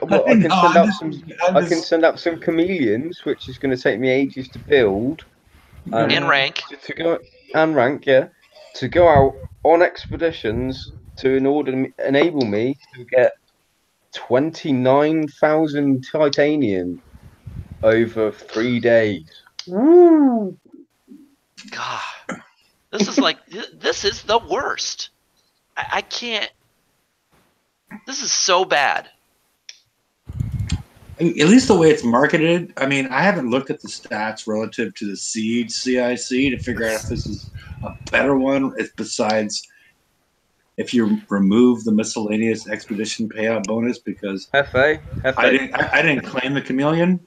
can send out some Chameleons, which is going to take me ages to build. And rank. To go out on expeditions to enable me to get 29,000 titanium over 3 days. Woo! God, this is the worst. I can't. This is so bad. At least the way it's marketed. I mean, I haven't looked at the stats relative to the Siege CIC to figure out if this is a better one. Besides, if you remove the miscellaneous expedition payout bonus, because Hefe. I didn't claim the Chameleon.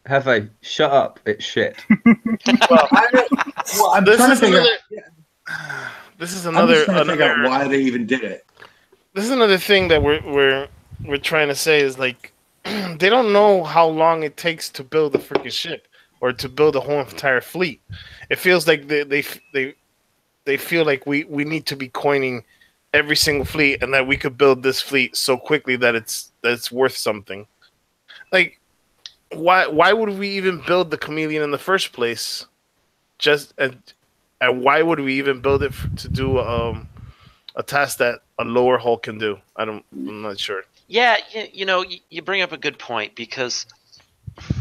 Hefe, shut up! It's shit. I'm trying to figure out. This is another. I'm trying to figure out why they even did it. This is another thing that we're trying to say is like they don't know how long it takes to build a freaking ship or to build a whole entire fleet. It feels like they feel like we need to be coining every single fleet and that we could build this fleet so quickly that it's worth something. Like, why would we even build the Chameleon in the first place? And why would we even build it to do a task that a lower hull can do? I'm not sure. Yeah, you bring up a good point because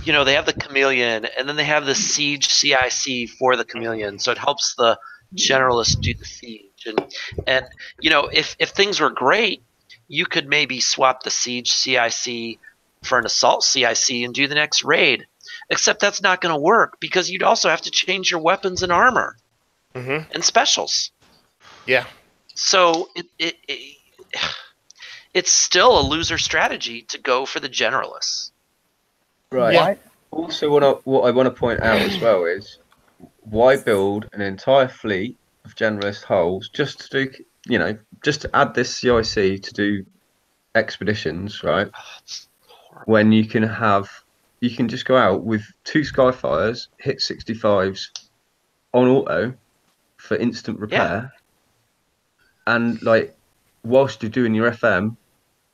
they have the Chameleon, and then they have the Siege CIC for the Chameleon, so it helps the generalist do the siege. And if things were great, you could maybe swap the Siege CIC for an Assault CIC and do the next raid. Except that's not going to work because you'd also have to change your weapons and armor and specials. Yeah. So it's still a loser strategy to go for the generalists. Right. Yeah. Also, what I want to point out as well is why build an entire fleet of generalist hulls just to do, just to add this CIC to do expeditions, right? When you can just go out with 2 Skyfires, hit 65s on auto for instant repair, and like whilst you're doing your FM,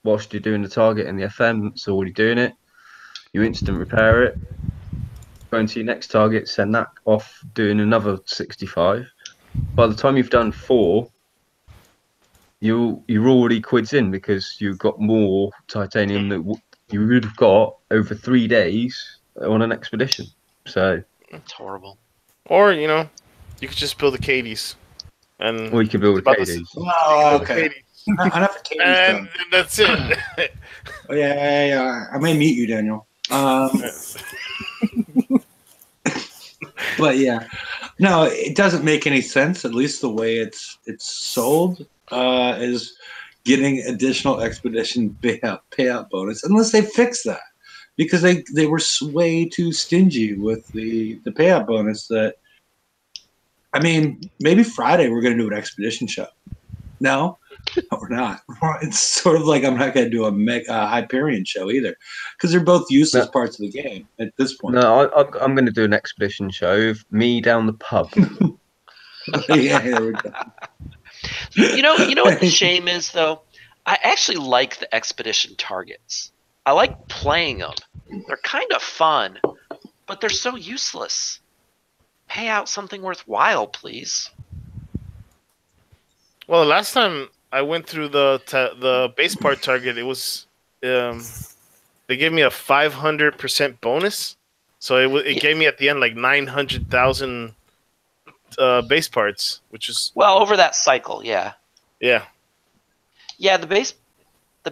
whilst you're doing the target and the FM, it's already doing it. You instant repair it, go into your next target, send that off, doing another 65. By the time you've done 4, you're already quids in because you've got more titanium that you would have got over 3 days on an expedition. So it's horrible. Or you could just build the Cadies, or you could build a Cadies. Oh, okay. Enough of Katie's and that's it. Oh, yeah. I may mute you, Daniel. But yeah, no, it doesn't make any sense. At least the way it's sold is getting additional expedition payout bonus, unless they fix that, because they were way too stingy with the payout bonus. That, I mean, maybe Friday we're going to do an expedition show. No, we're not. It's sort of like I'm not going to do a Hyperion show either, because they're both useless parts of the game at this point. No, I'm going to do an expedition show of me down the pub. Yeah, there we go. You know what the shame is, though? I actually like the expedition targets. I like playing them. They're kind of fun, but they're so useless. Pay out something worthwhile, please. Well, the last time I went through the base part target, it was they gave me a 500% bonus, so it gave me at the end like 900,000 base parts, which is over that cycle, yeah. Yeah. The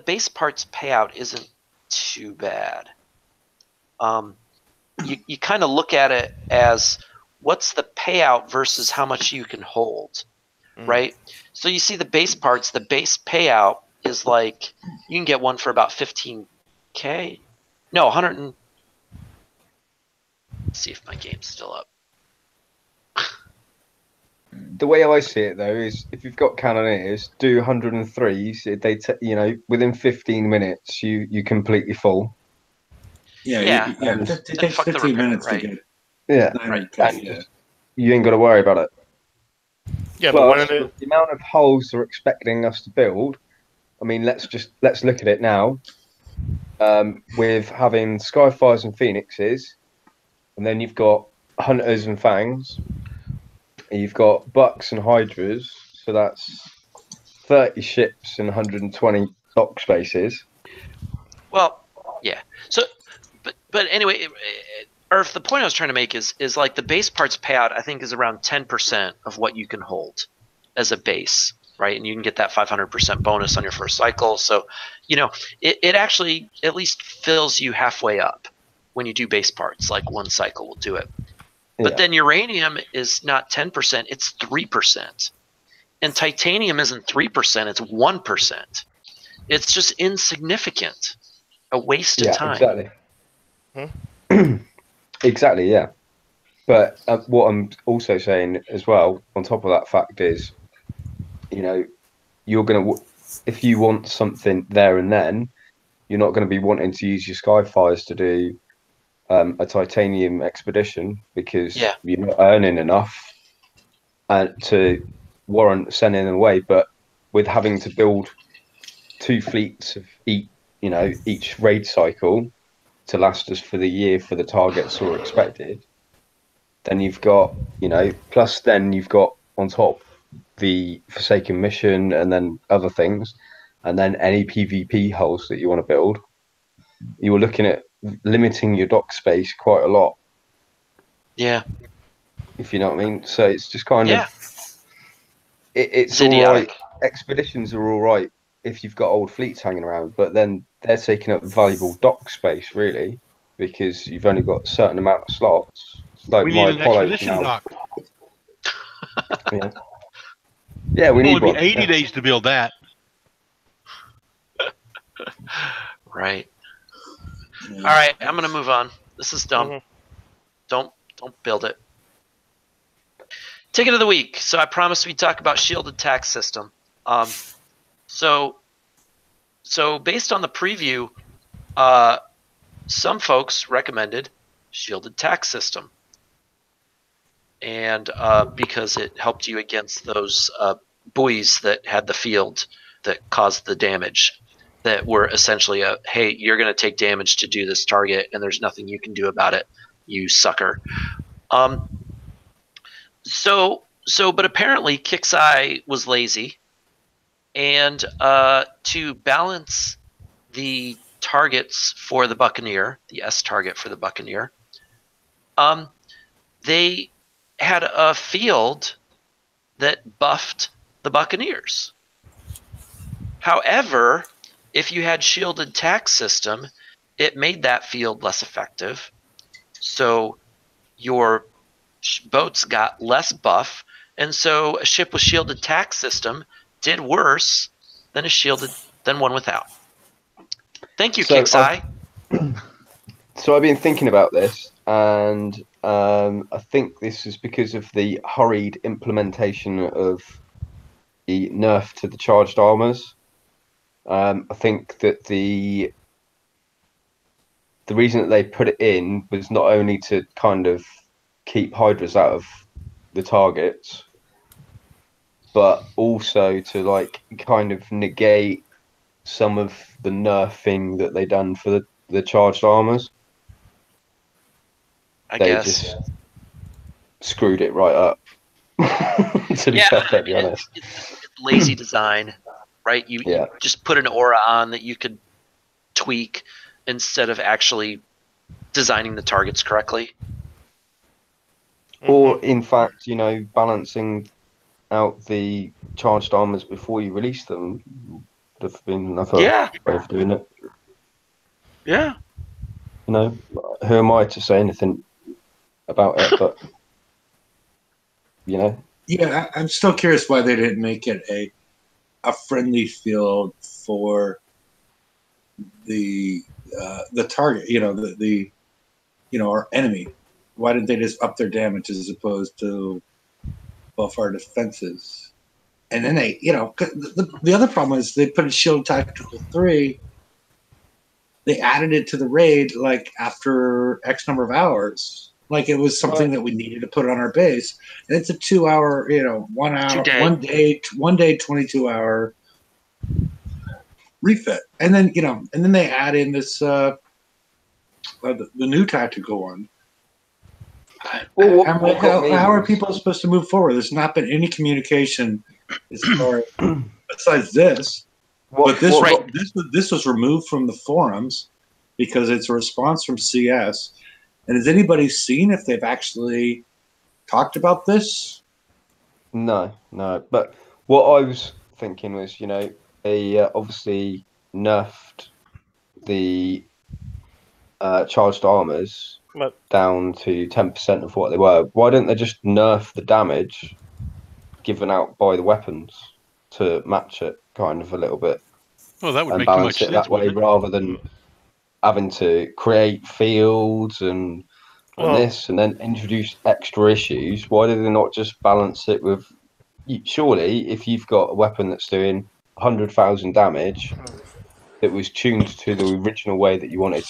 base parts payout isn't too bad. You kind of look at it as what's the payout versus how much you can hold, right? So you see the base parts, the base payout is like you can get one for about 15K. No, 100 and let's see if my game's still up. The way I see it though is if you've got cannoneers, do 103s. Within 15 minutes you completely full. Yeah. It takes 15 minutes to get. Yeah, right. You ain't got to worry about it. Yeah, but the amount of hulls they're expecting us to build, I mean, let's look at it now. With having Skyfires and Phoenixes, and then you've got Hunters and Fangs, and you've got Bucks and Hydras, so that's 30 ships and 120 dock spaces. Well, yeah. So, but anyway, Earth, the point I was trying to make is like the base parts payout, I think, is around 10% of what you can hold as a base, right? And you can get that 500% bonus on your first cycle. So, it actually at least fills you halfway up when you do base parts. Like one cycle will do it. But then uranium is not 10%, it's 3%. And titanium isn't 3%, it's 1%. It's just insignificant. A waste of time. Exactly. Exactly, yeah. But what I'm also saying as well, on top of that fact is, you're going to, if you want something there and then, you're not going to be wanting to use your Skyfires to do a titanium expedition because you're not earning enough to warrant sending them away. But with having to build 2 fleets of each raid cycle to last us for the year for the targets or expected, then you've got, plus then you've got on top the Forsaken mission and then other things. and then any PvP hulls that you want to build, you were looking at limiting your dock space quite a lot. Yeah. If you know what I mean. So it's just kind of it's all idiotic. right. Expeditions are all right if you've got old fleets hanging around, but then they're taking up valuable dock space, really, because you've only got a certain amount of slots. Like We my need an Apollo's expedition now. dock. Yeah, we It'll need only be one. 80 days to build that. Right. All right, I'm gonna move on. This is dumb. Mhm. Don't build it. Ticket of the week. So I promised we'd talk about shielded tax system. So based on the preview, some folks recommended shielded tax system, and because it helped you against those buoys that had the field that caused the damage, that were essentially hey, you're going to take damage to do this target, and there's nothing you can do about it, you sucker. But apparently Kixeye was lazy, and to balance the targets for the Buccaneer, the S target for the Buccaneer, they had a field that buffed the Buccaneers. However, if you had shielded tax system, it made that field less effective. So your boats got less buff, and so a ship with shielded tax system did worse than one without. Thank you, Kixeye. So I've been thinking about this, and I think this is because of the hurried implementation of the nerf to the charged armors. I think that the reason that they put it in was not only to kind of keep Hydras out of the targets, but also to like kind of negate some of the nerfing that they done for the charged armors. I They guess just screwed it right up. To be perfectly honest, it's lazy design, right? You just put an aura on that you could tweak instead of actually designing the targets correctly. Or in fact, you know, balancing out the charged armors before you release them would have been another way of doing it. Yeah. You know, who am I to say anything about it? But you know. Yeah, I'm still curious why they didn't make it a friendly field for the target. You know, the our enemy. Why didn't they just up their damage as opposed to buff our defenses? And then they, the other problem is they put a Shield Tactical 3. They added it to the raid like after X number of hours. Like it was something that we needed to put on our base. And it's a 2 hour, 1 hour, 1 day, 22-hour refit. And then, and then they add in this, the new tactical one. How are people supposed to move forward? There's not been any communication as far besides this. But this was removed from the forums because it's a response from CS. And has anybody seen if they've actually talked about this? No. But what I was thinking was, they obviously nerfed the charged armors down to 10% of what they were. Why didn't they just nerf the damage given out by the weapons to match it kind of a little bit? Well, that would and make too much balance it sense, that way rather than having to create fields and this and then introduce extra issues. Why did they not just balance it with? Surely, if you've got a weapon that's doing 100,000 damage that was tuned to the original way that you wanted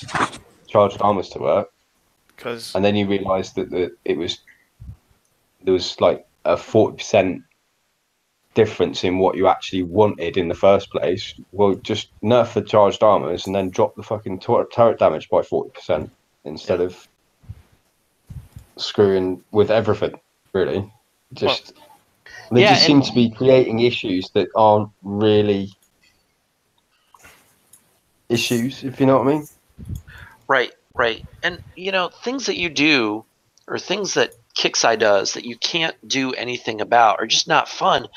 charged armors to work, and then you realised that there was like a 40% difference in what you actually wanted in the first place, well, just nerf the charged armors and then drop the fucking turret damage by 40% instead of screwing with everything, really. They just seem to be creating issues that aren't really issues, if you know what I mean. Right, right. And, things that you do or things that Kixeye does that you can't do anything about are just not fun.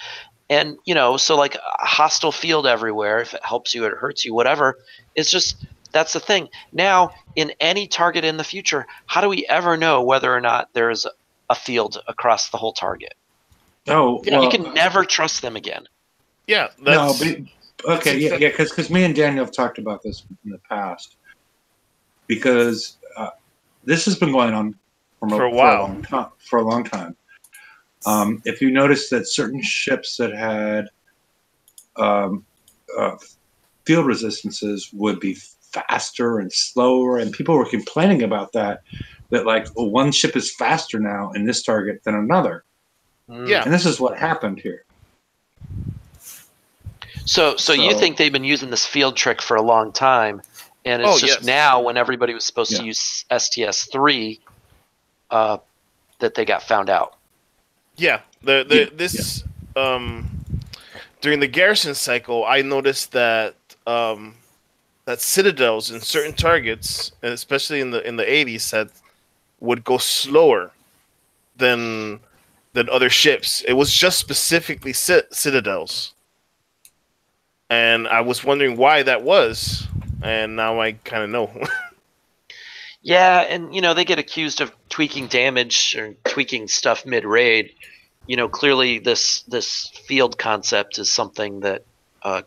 And, so like a hostile field everywhere, if it helps you, it hurts you, whatever, it's just, that's the thing. Now, in any target in the future, how do we ever know whether or not there is a field across the whole target? Oh, well, you can never trust them again. Yeah. no, That's, but okay, yeah, because me and Daniel have talked about this in the past. Because this has been going on for a while. For a long time. If you notice that certain ships that had field resistances would be faster and slower, and people were complaining about that like, well, one ship is faster now in this target than another. Yeah. And this is what happened here. So you think they've been using this field trick for a long time, and it's just now when everybody was supposed to use STS-3 that they got found out. Yeah. This during the garrison cycle, I noticed that that citadels in certain targets, and especially in the 80s, that would go slower than other ships. It was just specifically citadels, and I was wondering why that was, and now I kind of know. Yeah, and they get accused of tweaking damage or tweaking stuff mid-raid. Clearly this field concept is something that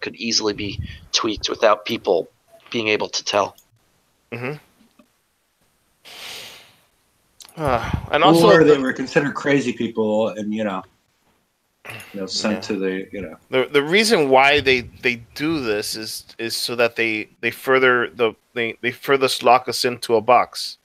could easily be tweaked without people being able to tell. Mm-hmm. And also, or they were considered crazy people, and sent to the The reason why they do this is so that they further lock us into a box.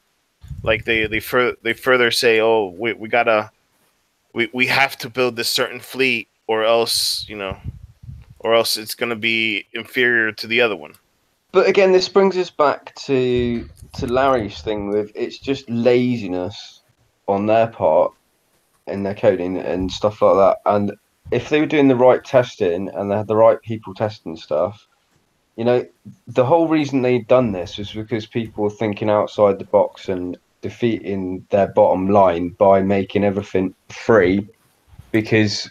Like they further say, oh, we have to build this certain fleet, or else it's going to be inferior to the other one. But again, this brings us back to Larry's thing with it's just laziness on their part in their coding and stuff like that. And if they were doing the right testing and they had the right people testing stuff, the whole reason they'd done this was because people were thinking outside the box and defeating their bottom line by making everything free, because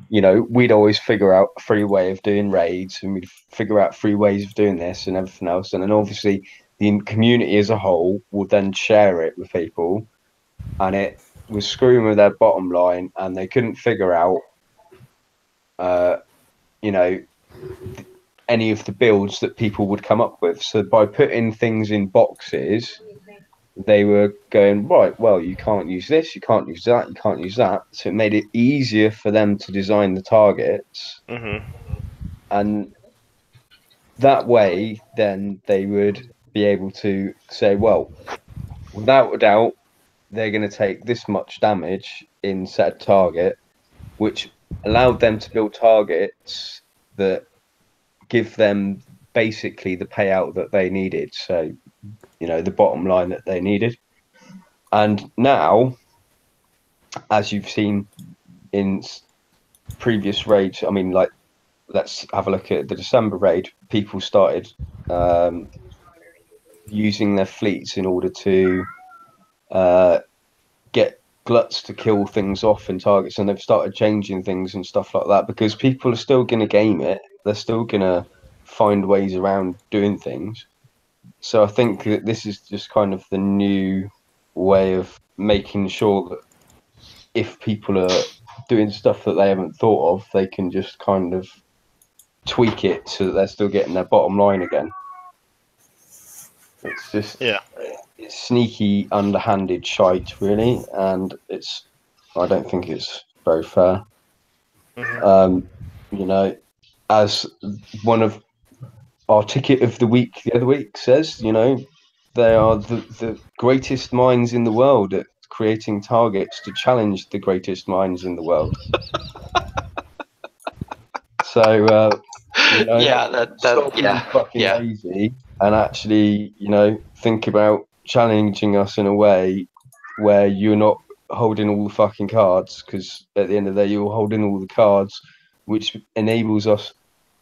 we'd always figure out a free way of doing raids, and we'd figure out free ways of doing this and everything else, and then obviously the community as a whole would then share it with people, and it was screwing with their bottom line, and they couldn't figure out any of the builds that people would come up with. So by putting things in boxes, they were going, right, well, you can't use this, you can't use that, you can't use that. So it made it easier for them to design the targets. Mm-hmm. And that way, then they would be able to say, well, without a doubt, they're going to take this much damage in said target, which allowed them to build targets that give them basically the payout that they needed. So, the bottom line that they needed. And now, as you've seen in previous raids, I mean, like, let's have a look at the December raid. People started using their fleets in order to get gluts to kill things off in targets, and they've started changing things and stuff like that, because people are still going to game it. They're still going to find ways around doing things. So I think that this is just kind of the new way of making sure that if people are doing stuff that they haven't thought of, they can just kind of tweak it so that they're still getting their bottom line again. It's just it's sneaky, underhanded shite, really, and I don't think it's very fair. Mm-hmm. As one of our ticket of the week the other week says, they are the greatest minds in the world at creating targets to challenge the greatest minds in the world. So, stop being fucking lazy and actually, think about challenging us in a way where you're not holding all the fucking cards, because at the end of the day, you're holding all the cards, which enables us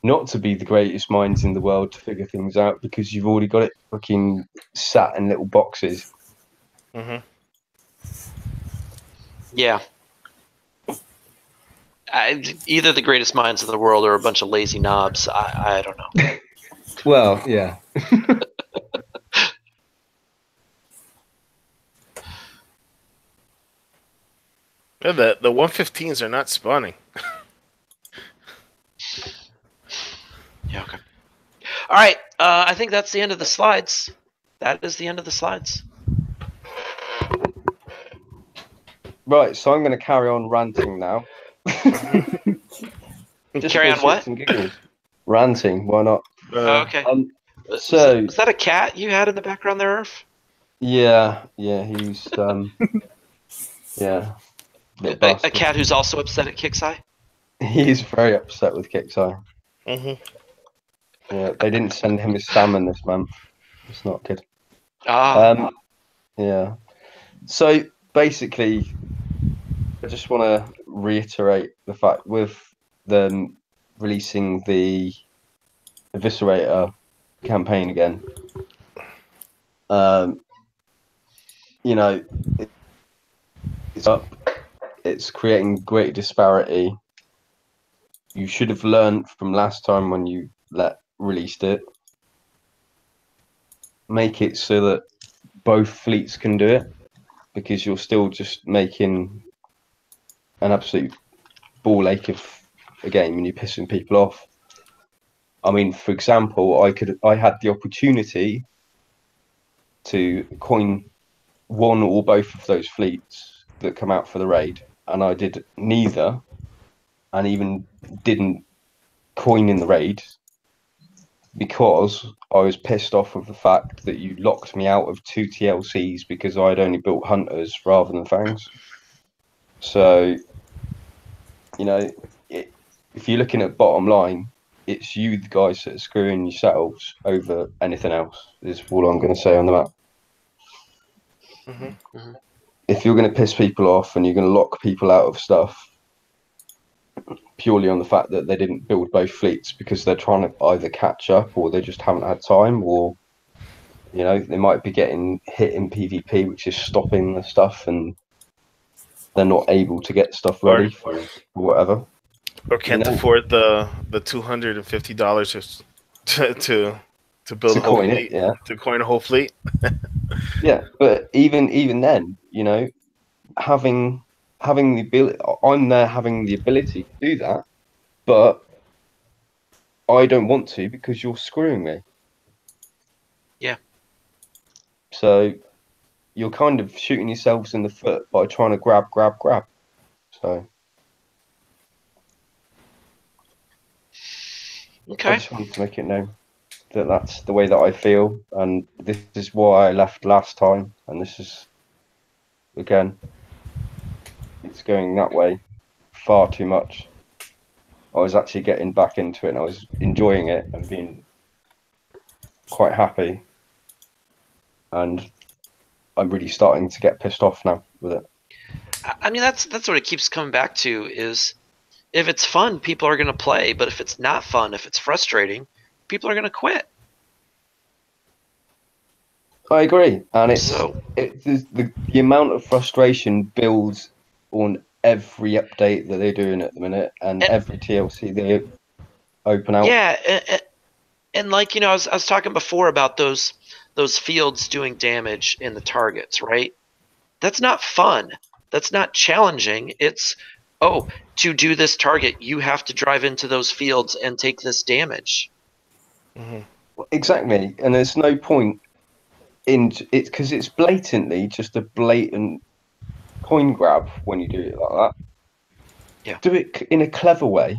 not to be the greatest minds in the world to figure things out because you've already got it fucking sat in little boxes. Mm-hmm. Yeah. Either the greatest minds in the world or a bunch of lazy knobs. I don't know. Well, yeah. Yeah, the 115s are not spawning. Yeah, okay. All right. I think that's the end of the slides. That is the end of the slides. Right, so I'm going to carry on ranting now. Just Carry on for what? shits and giggles. Ranting, why not? Oh, okay. So was that a cat you had in the background there, Irv? yeah, he's yeah, A cat who's also upset at Kixeye? He's very upset with Kixeye. Mm-hmm. Yeah, they didn't send him his salmon this month. It's not good. Yeah. So basically, I just want to reiterate the fact with them releasing the Eviscerator campaign again. You know, it's up. It's creating great disparity. You should have learned from last time when you released it. Make it so that both fleets can do it, because you're still just making an absolute ball ache of a game and you're pissing people off. I mean, for example, I had the opportunity to coin one or both of those fleets that come out for the raid, and I did neither, and even didn't coin in the raid because I was pissed off with the fact that you locked me out of 2 TLCs because I'd only built hunters rather than fangs. So, you know, if you're looking at bottom line, it's you, the guys, that are screwing yourselves over anything else, is all I'm going to say on the map. Mm-hmm. Mm-hmm. If you're going to piss people off and you're going to lock people out of stuff purely on the fact that they didn't build both fleets because they're trying to either catch up or they just haven't had time, or, you know, they might be getting hit in PvP, which is stopping the stuff and they're not able to get stuff ready for whatever. Or can't afford the $250 to build a whole fleet, to coin a whole fleet. Yeah, but even then, you know, having the ability, I'm there having the ability to do that, but I don't want to because you're screwing me. Yeah. So you're kind of shooting yourselves in the foot by trying to grab. So okay. I just wanted to make it known that that's the way that I feel, and this is why I left last time, and this is, again, it's going that way far too much. I was actually getting back into it and I was enjoying it and being quite happy, and I'm really starting to get pissed off now with it. I mean, that's what it keeps coming back to, is if it's fun, people are going to play, but if it's not fun, if it's frustrating, people are going to quit. I agree, and the amount of frustration builds on every update that they're doing at the minute, and every TLC they open out. Yeah, and like, you know, I was talking before about those fields doing damage in the targets, right? That's not fun. That's not challenging. It's, oh, to do this target, you have to drive into those fields and take this damage. Mm-hmm. Exactly, and there's no point in it because it's blatantly just a blatant coin grab when you do it like that. Yeah. Do it in a clever way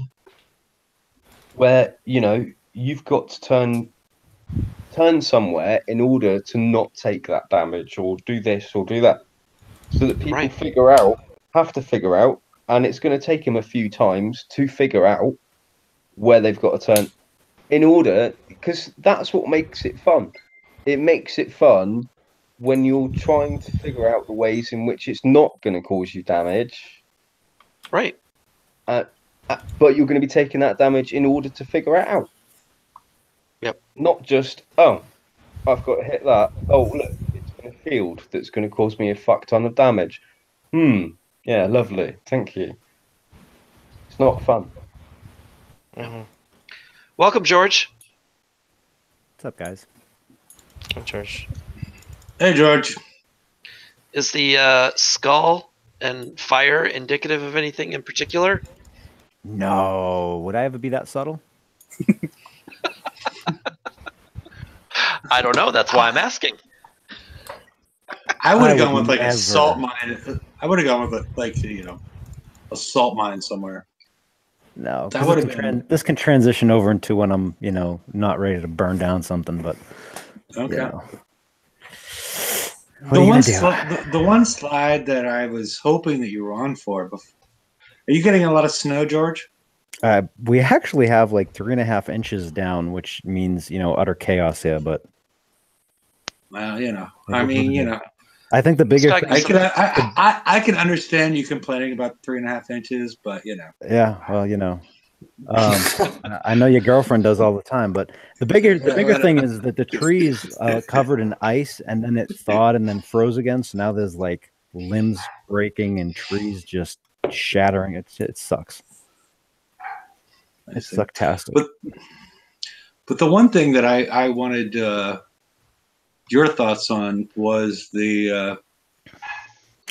where, you know, you've got to turn somewhere in order to not take that damage, or do this or do that, so that people have to figure out, and it's going to take them a few times to figure out where they've got to turn in order, because that's what makes it fun. It makes it fun when you're trying to figure out the ways in which it's not going to cause you damage. Right. but you're going to be taking that damage in order to figure it out. Yep. Not just, oh, I've got to hit that. Oh, look, it's in a field that's going to cause me a fuck ton of damage. Yeah, lovely. Thank you. It's not fun. Mm-hmm. Welcome, George. What's up, guys? George. Hey, George. Is the skull and fire indicative of anything in particular? No. Would I ever be that subtle? I don't know. That's why I'm asking. I would have I gone would with like a never. salt mine. I would have gone with like a salt mine somewhere. No. That 'cause would this have can been this can transition over into when I'm, not ready to burn down something, but okay. What are you gonna do? The one slide that I was hoping that you were on for. Are you getting a lot of snow, George? We actually have like 3.5 inches down, which means, utter chaos here, but Well, I mean, I think the bigger I can understand you complaining about 3.5 inches, but yeah, well, I know your girlfriend does all the time, but the bigger thing is that the trees covered in ice, and then it thawed and then froze again. So now there's like limbs breaking and trees just shattering. It sucks. It's sucktastic. But the one thing that I wanted your thoughts on was the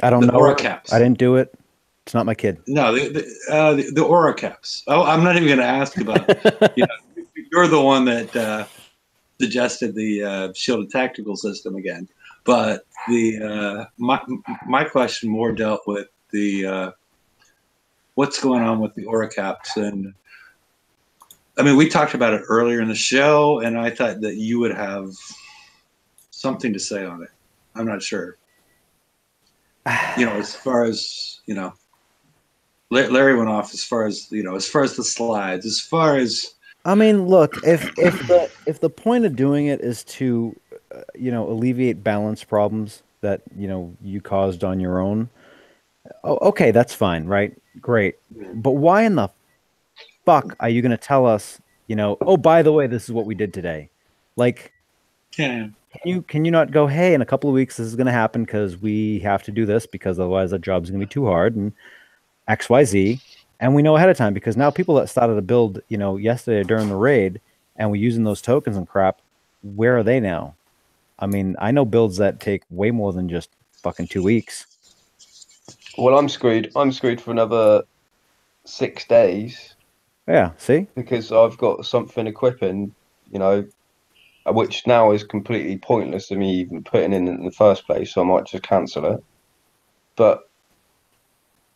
I don't know. aura caps. I didn't do it. It's not my kid. No, the aura caps. Oh, I'm not even going to ask about. You're the one that suggested the shielded tactical system again. But my question more dealt with the what's going on with the aura caps, and I mean we talked about it earlier in the show, and I thought that you would have something to say on it. I'm not sure. As far as Larry went off as far as the slides, as far as I mean, look, if the point of doing it is to alleviate balance problems that you caused on your own, okay, that's fine, right? Great. But why in the fuck are you going to tell us, oh, by the way, this is what we did today? Like, can you not go, hey, in a couple of weeks this is going to happen because we have to do this because otherwise our job's going to be too hard and XYZ, and we know ahead of time because now people that started to build, yesterday during the raid and we're using those tokens and crap, where are they now? I mean, I know builds that take way more than just fucking 2 weeks. Well, I'm screwed. I'm screwed for another 6 days. Yeah, see? Because I've got something equipping, which now is completely pointless to me even putting in the first place, so I might just cancel it. But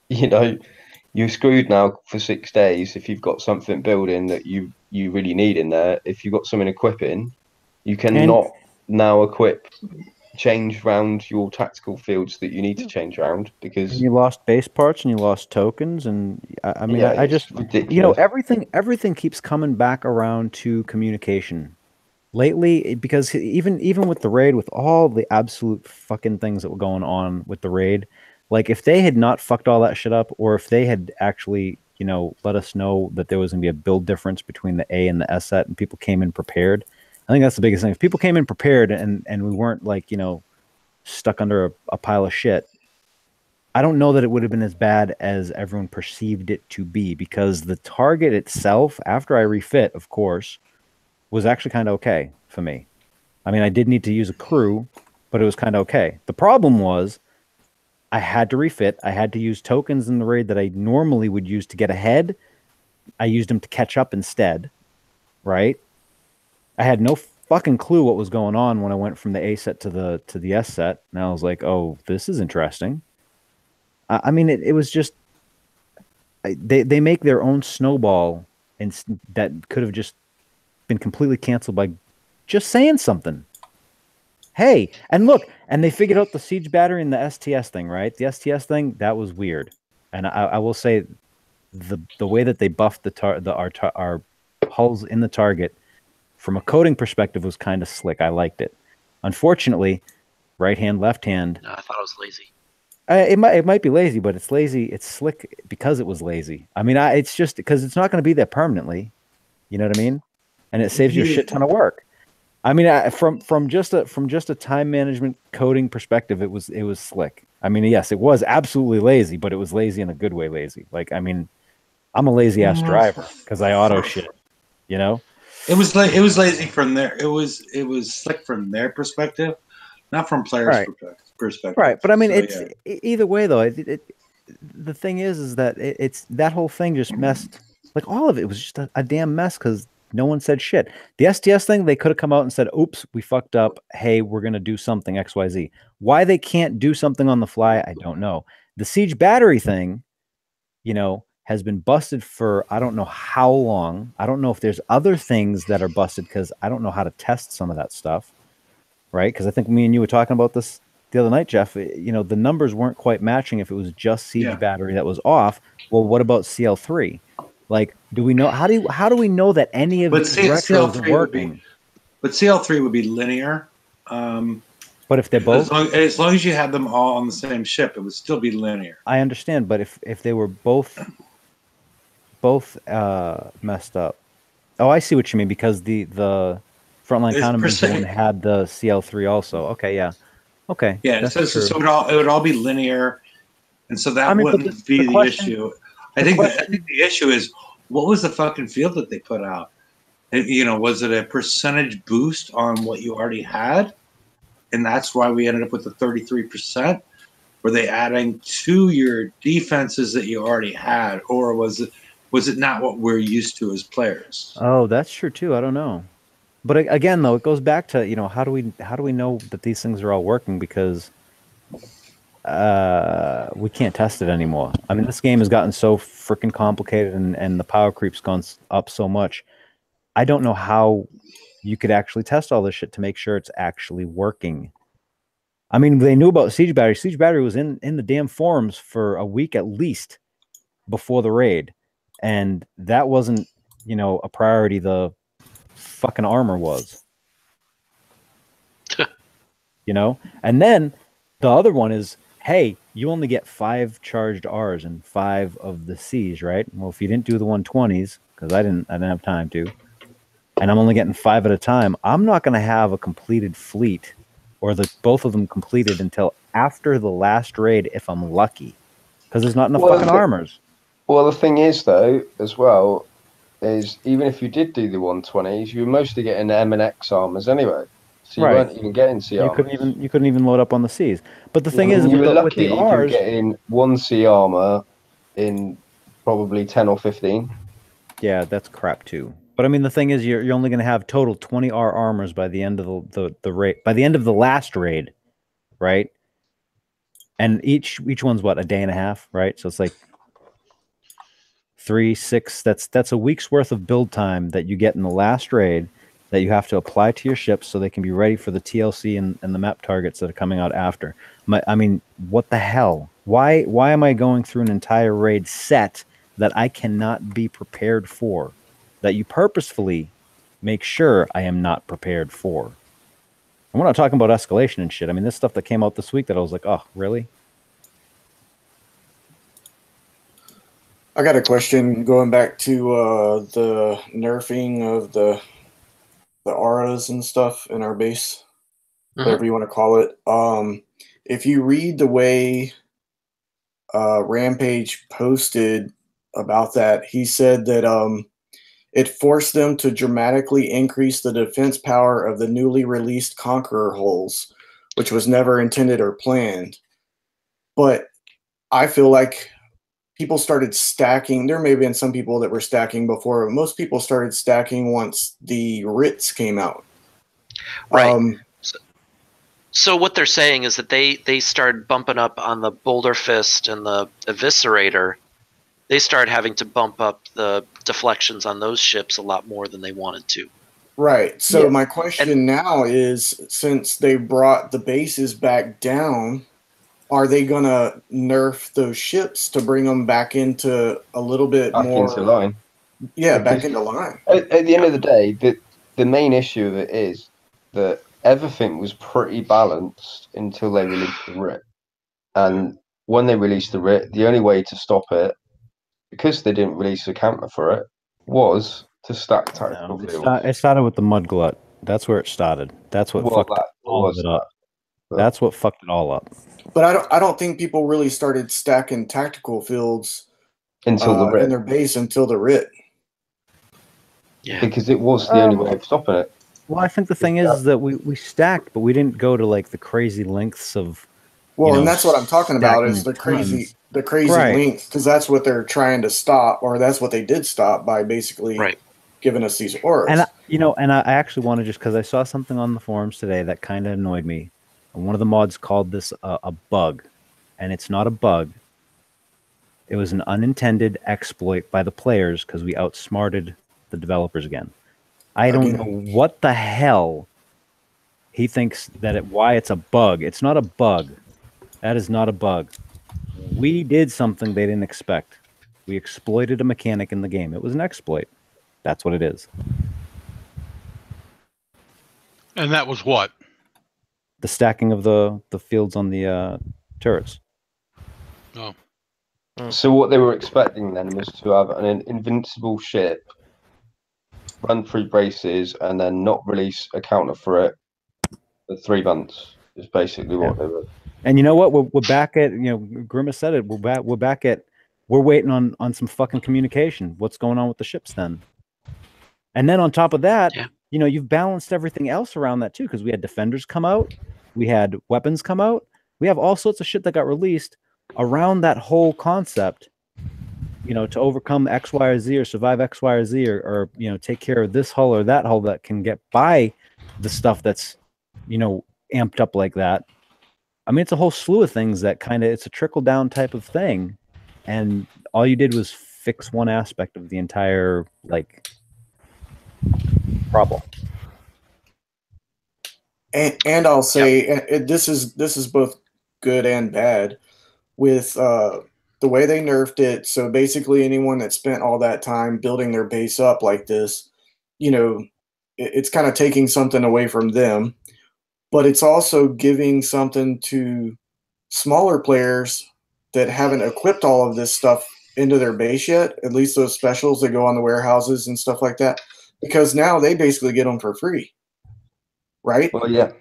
you're screwed now for 6 days if you've got something building that you really need in there. If you've got something equipping, you cannot now change around your tactical fields that you need to change around because you lost base parts and you lost tokens, and I mean, I just ridiculous. everything keeps coming back around to communication lately, because even with the raid, with all the absolute fucking things that were going on with the raid. Like, if they had not fucked all that shit up, or if they had actually, let us know that there was going to be a build difference between the A and the S set and people came in prepared, I think that's the biggest thing. If people came in prepared and we weren't, like, stuck under a pile of shit, I don't know that it would have been as bad as everyone perceived it to be, because the target itself, after I refit, of course, was actually kind of okay for me. I mean, I did need to use a crew, but it was kind of okay. The problem was, I had to refit. I had to use tokens in the raid that I normally would use to get ahead. I used them to catch up instead, right? I had no fucking clue what was going on when I went from the A set to the S set. And I was like, oh, this is interesting. I mean, it was just... They make their own snowball that could have just been completely canceled by just saying something. Hey, and look, and they figured out the siege battery and the STS thing, right? The STS thing, that was weird. And I will say the way that they buffed our hulls in the target from a coding perspective was kind of slick. I liked it. Unfortunately, right hand, left hand. No, I thought it was lazy. It might be lazy, but it's lazy. It's slick because it was lazy. I mean, it's just because it's not going to be there permanently. You know what I mean? And it saves you a shit ton of work. I mean, from just a time management coding perspective, it was slick. I mean, yes, it was absolutely lazy, but it was lazy in a good way. Lazy, like I mean, I'm a lazy ass driver because I auto shit. You know, it was lazy from there. It was slick from their perspective, not from players' perspective. Right, but I mean, either way though. The thing is that it's that whole thing just messed. Like all of it was just a damn mess because no one said shit. The STS thing, they could have come out and said, "Oops, we fucked up. Hey, we're gonna do something XYZ." Why they can't do something on the fly, I don't know. The siege battery thing, you know, has been busted for I don't know how long. I don't know if there's other things that are busted because I don't know how to test some of that stuff. Right? Because I think me and you were talking about this the other night, Jeff. You know, the numbers weren't quite matching if it was just siege battery that was off. Well, what about CL3? Like, do we know how do we know that any of these retros are working? But CL3 would be linear. But if they're both, as long as you had them all on the same ship, it would still be linear. I understand, but if they were both messed up, oh, I see what you mean because the frontline countermeasures one had the CL3 also. Okay, yeah. Okay. Yeah, so it would all be linear, and so that wouldn't be the issue. I think the issue is what was the fucking field that they put out? You know, was it a percentage boost on what you already had, and that's why we ended up with the 33%? Were they adding to your defenses that you already had, or was it not what we're used to as players? Oh, that's true too. I don't know. But again, though, it goes back to, you know, how do we know that these things are all working because we can't test it anymore. I mean, this game has gotten so freaking complicated and the power creep's gone up so much. I don't know how you could actually test all this shit to make sure it's actually working. I mean, they knew about siege battery. Siege battery was in the damn forums for a week at least before the raid, and that wasn't, you know, a priority. The fucking armor was, you know. And then the other one is, hey, you only get 5 charged R's and 5 of the C's, right? Well, if you didn't do the 120s, because I didn't have time to, and I'm only getting 5 at a time, I'm not going to have a completed fleet or both of them completed until after the last raid if I'm lucky, because there's not enough fucking armors. Well, the thing is though, as well, is even if you did do the 120s, you were mostly getting M and X armors anyway, so you weren't even getting C armors. You couldn't even load up on the C's. But the thing is, you were lucky, with the R's, you were getting 1 C armor in probably 10 or 15. Yeah, that's crap too. But I mean, the thing is, you're only going to have total 20 R armors by the end of the raid, by the end of the last raid, right? And each one's what, a day and a half, right? So it's like 3, 6. That's a week's worth of build time that you get in the last raid that you have to apply to your ships so they can be ready for the TLC and the map targets that are coming out after. I mean, what the hell? Why am I going through an entire raid set that I cannot be prepared for? That you purposefully make sure I am not prepared for. And we're not talking about escalation and shit. I mean, this stuff that came out this week that I was like, oh, really? I got a question going back to the nerfing of the auras and stuff in our base, whatever you want to call it. If you read the way Rampage posted about that, he said that it forced them to dramatically increase the defense power of the newly released Conqueror holes, which was never intended or planned. But I feel like people started stacking. There may have been some people that were stacking before, but most people started stacking once the RITs came out. Right. So what they're saying is that they started bumping up on the Boulder Fist and the Eviscerator. They started having to bump up the deflections on those ships a lot more than they wanted to. Right. So my question now is, since they brought the bases back down, are they going to nerf those ships to bring them back into a little bit more into line? Yeah, back into line. At the end of the day, the main issue of it is that everything was pretty balanced until they released the RIT. And when they released the RIT, the only way to stop it, because they didn't release a counter for it, was to stack tactical fields. It started with the mud glut. That's where it started. That's what fucked all of it up. That's what fucked it all up. But I don't think people really started stacking tactical fields until the RIT. In their base until the RIT. Yeah, because it was the only way of stopping it. Well, I think the thing is that we stacked, but we didn't go to like the crazy lengths of. Well, and that's what I'm talking about is the crazy right. lengths, because that's what they're trying to stop, or that's what they did stop by basically giving us these auras. And I actually want to just, because I saw something on the forums today that kind of annoyed me. And one of the mods called this a bug, and it's not a bug. It was an unintended exploit by the players because we outsmarted the developers again. I don't know what the hell he thinks that why it's a bug. It's not a bug. That is not a bug. We did something they didn't expect. We exploited a mechanic in the game. It was an exploit. That's what it is. And that was what? The stacking of the fields on the turrets. Oh. So what they were expecting then was to have an invincible ship, run 3 braces, and then not release a counter for it for 3 months. Is basically what they were. And you know what? We're back at, Grimace said it. We're back at. We're waiting on some fucking communication. What's going on with the ships then? And then on top of that, you've balanced everything else around that too, because we had defenders come out, we had weapons come out, we have all sorts of shit that got released around that whole concept. To overcome X, Y, or Z, or survive X, Y, or Z, or take care of this hull or that hull that can get by the stuff that's amped up like that. I mean, it's a whole slew of things that it's a trickle down type of thing, and all you did was fix one aspect of the entire problem. And I'll say this is both good and bad with the way they nerfed it. So basically, anyone that spent all that time building their base up like this, it's kind of taking something away from them, but it's also giving something to smaller players that haven't equipped all of this stuff into their base yet, at least those specials that go on the warehouses and stuff like that, because now they basically get them for free, right? Well, yeah.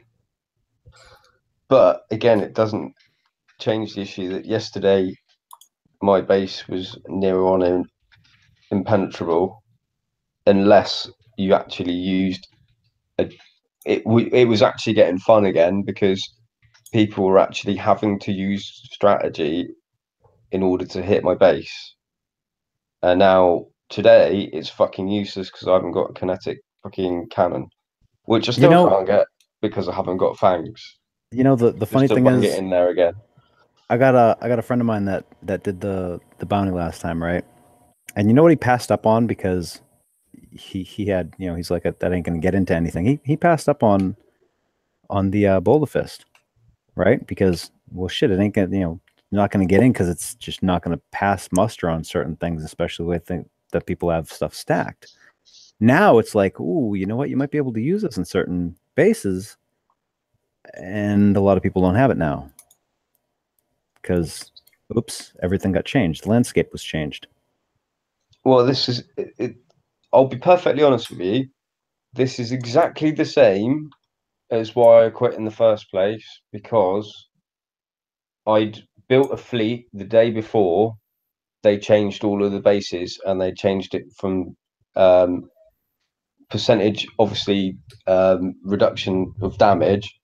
But again, it doesn't change the issue that yesterday my base was near on impenetrable unless you actually used it was actually getting fun again because people were actually having to use strategy in order to hit my base. And now today it's fucking useless because I haven't got a kinetic fucking cannon, which I still can't get because I haven't got fangs. The funny thing is, get in there again. I got a friend of mine that did the bounty last time, right? And you know what he passed up on because he had he's like that ain't gonna get into anything. He passed up on the Boulder Fist, right? Because shit, it ain't gonna not gonna get in because it's just not gonna pass muster on certain things, especially with that people have stuff stacked. Now it's like, ooh, you know what? You might be able to use this in certain bases, and a lot of people don't have it now because, oops, everything got changed. The landscape was changed. Well, this is it. I'll be perfectly honest with you. This is exactly the same as why I quit in the first place, because I'd built a fleet the day before they changed all of the bases, and they changed it from percentage, obviously, reduction of damage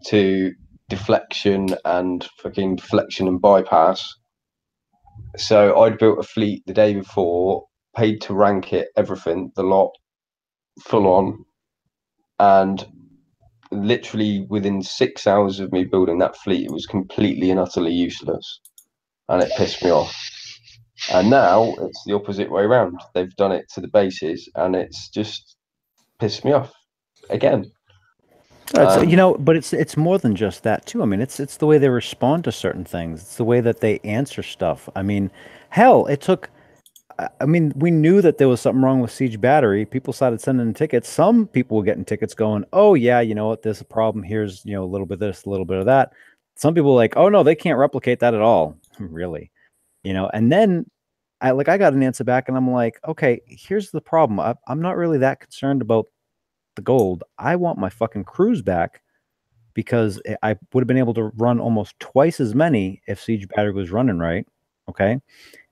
to deflection and fucking deflection and bypass. So I'd built a fleet the day before, paid to rank it, everything, the lot, full on, and literally within 6 hours of me building that fleet, it was completely and utterly useless, and it pissed me off. And now it's the opposite way around. They've done it to the bases, and it's just pissed me off again. But it's more than just that too. I mean, it's the way they respond to certain things. It's the way that they answer stuff. I mean, hell, it took. I mean, we knew that there was something wrong with Siege Battery. People started sending in tickets. Some people were getting tickets going, oh yeah, you know what, there's a problem. Here's a little bit of this, a little bit of that. Some people were like, oh no, they can't replicate that at all. really, and then I got an answer back, and I'm like, okay, here's the problem. I'm not really that concerned about the gold. I want my fucking crews back, because I would have been able to run almost twice as many if Siege Battery was running right. Okay.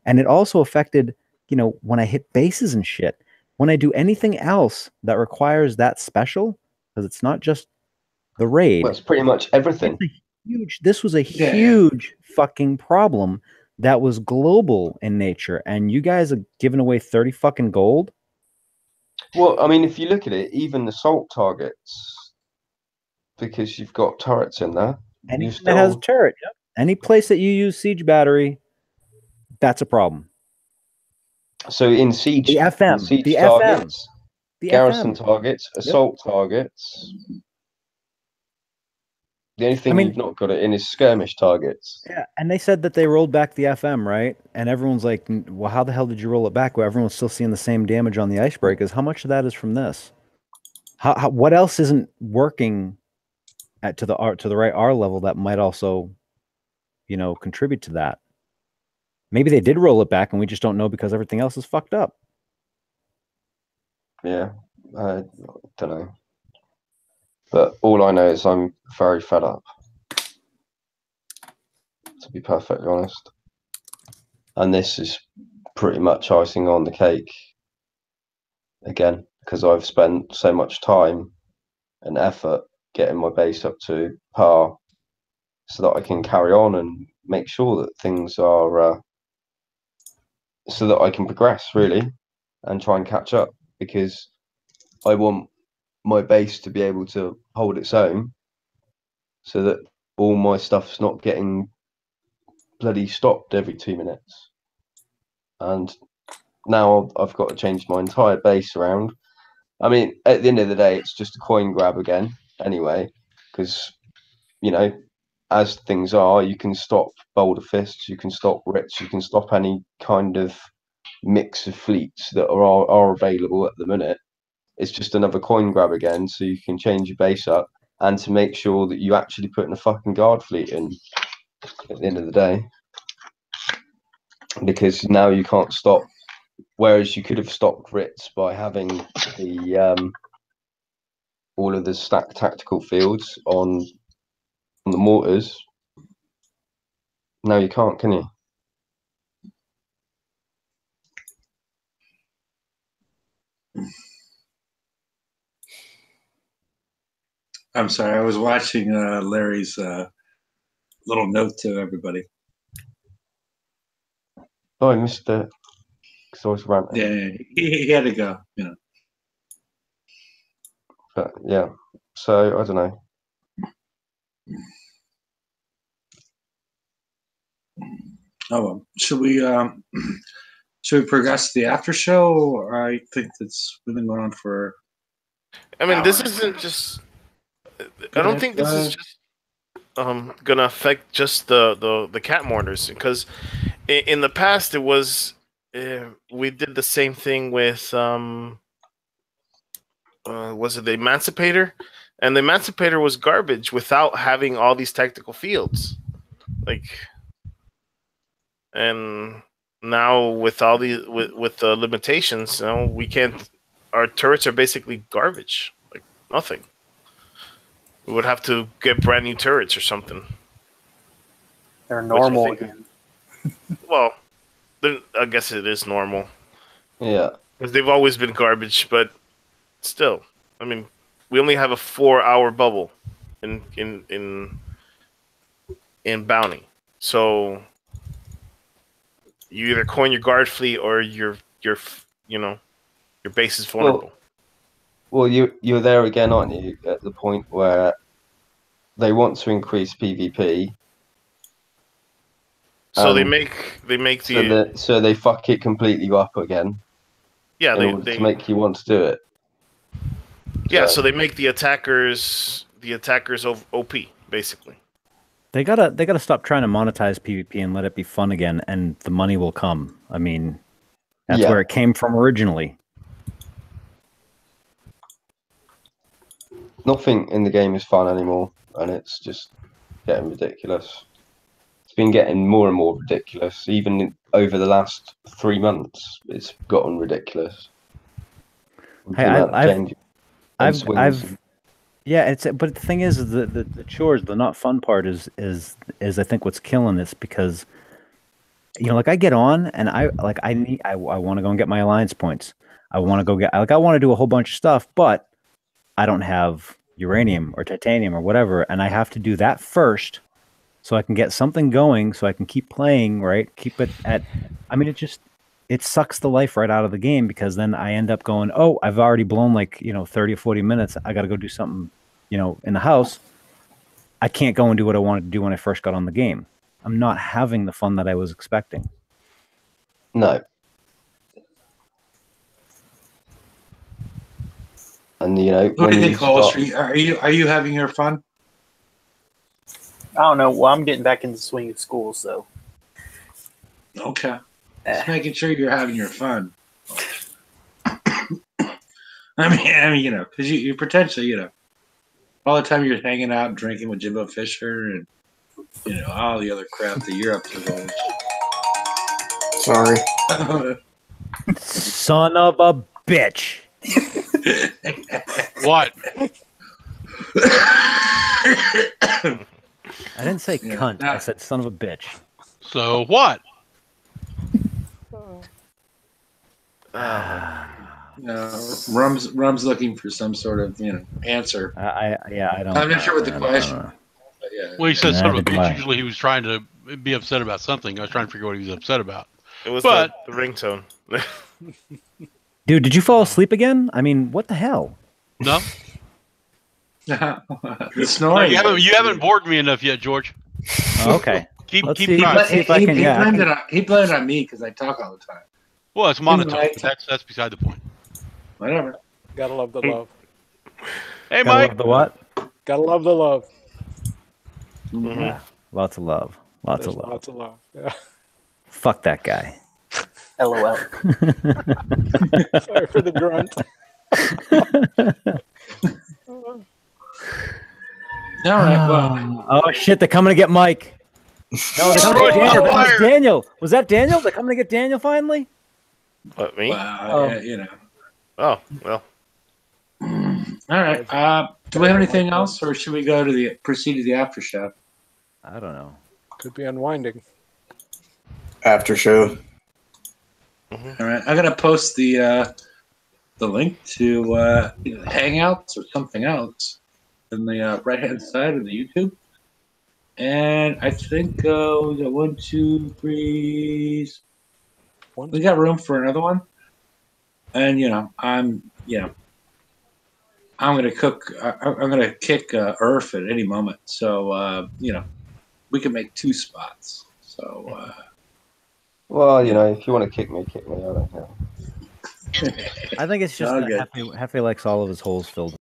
And it also affected, when I hit bases and shit, when I do anything else that requires that special, because it's not just the raid. Well, it's pretty much everything. This was a huge fucking problem that was global in nature. And you guys are giving away 30 fucking gold. Well, I mean, if you look at it, even the assault targets, because you've got turrets in there. Anything that has a turret, yep. Any place that you use Siege Battery, that's a problem. So in Siege, the FM, Siege the targets, FM, garrison targets, assault targets. The only thing you've not got it in is skirmish targets. Yeah, and they said that they rolled back the FM, right? And everyone's like, well, how the hell did you roll it back? Well, everyone's still seeing the same damage on the icebreakers. How much of that is from this? What else isn't working to the right R level that might also, contribute to that? Maybe they did roll it back and we just don't know because everything else is fucked up. Yeah, I don't know. But all I know is I'm very fed up, to be perfectly honest. And this is pretty much icing on the cake. Again, because I've spent so much time and effort getting my base up to par so that I can carry on and make sure that things are... so that I can progress, really, and try and catch up. Because I want my base to be able to hold its own so that all my stuff's not getting bloody stopped every 2 minutes. And now I've got to change my entire base around. I mean, at the end of the day, it's just a coin grab again anyway, because, as things are, you can stop Boulder Fists, you can stop RITs, you can stop any kind of mix of fleets that are available at the minute. It's just another coin grab again, so you can change your base up and to make sure that you actually put in a fucking guard fleet in at the end of the day. Because now you can't stop, whereas you could have stopped RITs by having the all of the stacked tactical fields on the mortars. Now you can't, can you? I'm sorry, I was watching Larry's little note to everybody. Oh, I missed it because I was ranting. Yeah, he had to go, But yeah, so I don't know. Oh well, should we progress to the after show? I think that's been going on for. I mean, this isn't just. I don't think this is just gonna affect just the cat mourners, because in the past it was we did the same thing with was it the Emancipator? And the Emancipator was garbage without having all these tactical fields, and now with all the with the limitations, we can't. Our turrets are basically garbage, like nothing. We would have to get brand new turrets or something. They're normal again. Well, I guess it is normal. Yeah, because they've always been garbage, but still, I mean, we only have a 4-hour bubble in bounty, so you either coin your guard fleet or your base is vulnerable. Well, you're there again, aren't you? At the point where they want to increase PvP, so they make the so they fuck it completely up again. Yeah, to make you want to do it. Yeah, so they make the attackers OP basically. They gotta stop trying to monetize PvP and let it be fun again, and the money will come. I mean, that's where it came from originally. Nothing in the game is fun anymore, and it's just getting ridiculous. It's been getting more and more ridiculous. Even over the last 3 months, it's gotten ridiculous. Hey, yeah, but the thing is the chores, the not fun part is I think what's killing this, because like I get on and I want to go and get my alliance points. I want to go get I want to do a whole bunch of stuff, but I don't have uranium or titanium or whatever, and I have to do that first so I can get something going, so I can keep playing, right? Keep it at. I mean, it sucks the life right out of the game, because then I end up going, oh, I've already blown 30 or 40 minutes. I got to go do something, in the house. I can't go and do what I wanted to do when I first got on the game. I'm not having the fun that I was expecting. No. And what do you think, Cole? Are you having your fun? I don't know. Well, I'm getting back into the swing of school, so. Okay. Just making sure you're having your fun. I mean, because you potentially, all the time you're hanging out and drinking with Jimbo Fisher and, all the other crap that you're up to. Sorry. Son of a bitch. What? I didn't say cunt. I said son of a bitch. So what? Rum's looking for some sort of answer. I don't. I'm not sure what the question. Yeah. Well, he said son of a bitch. Usually he was trying to be upset about something. I was trying to figure out what he was upset about. It was the ringtone. Dude, did you fall asleep again? I mean, what the hell? No. The snoring. No, you haven't bored me enough yet, George. Oh, okay. Keep see trying. He blamed it on me because I talk all the time. Well, it's monotone. But that's beside the point. Whatever. Gotta love the love. Hey, Gotta Mike. love the what? Gotta love the love. Mm-hmm. Yeah. Lots of love. Lots of love. Lots of love. Yeah. Fuck that guy. LOL. Sorry for the grunt. All right. Well. Oh shit! They're coming to get Mike. No, they're coming to get Daniel. That was Daniel. Was that Daniel? They're coming to get Daniel finally. What, me? Wow. Oh well. All right. Do we have anything else, or should we go to proceed to the after show? I don't know. Could be unwinding. After show. All right. I'm gonna post the link to Hangouts or something else in the right hand side of the YouTube. And I think we got 1, 2, 3. We got room for another one. And I'm gonna cook. I'm gonna kick Earth at any moment. So we can make 2 spots. So. Well, if you want to kick me, I don't care. I think it's just that Hefe likes all of his holes filled.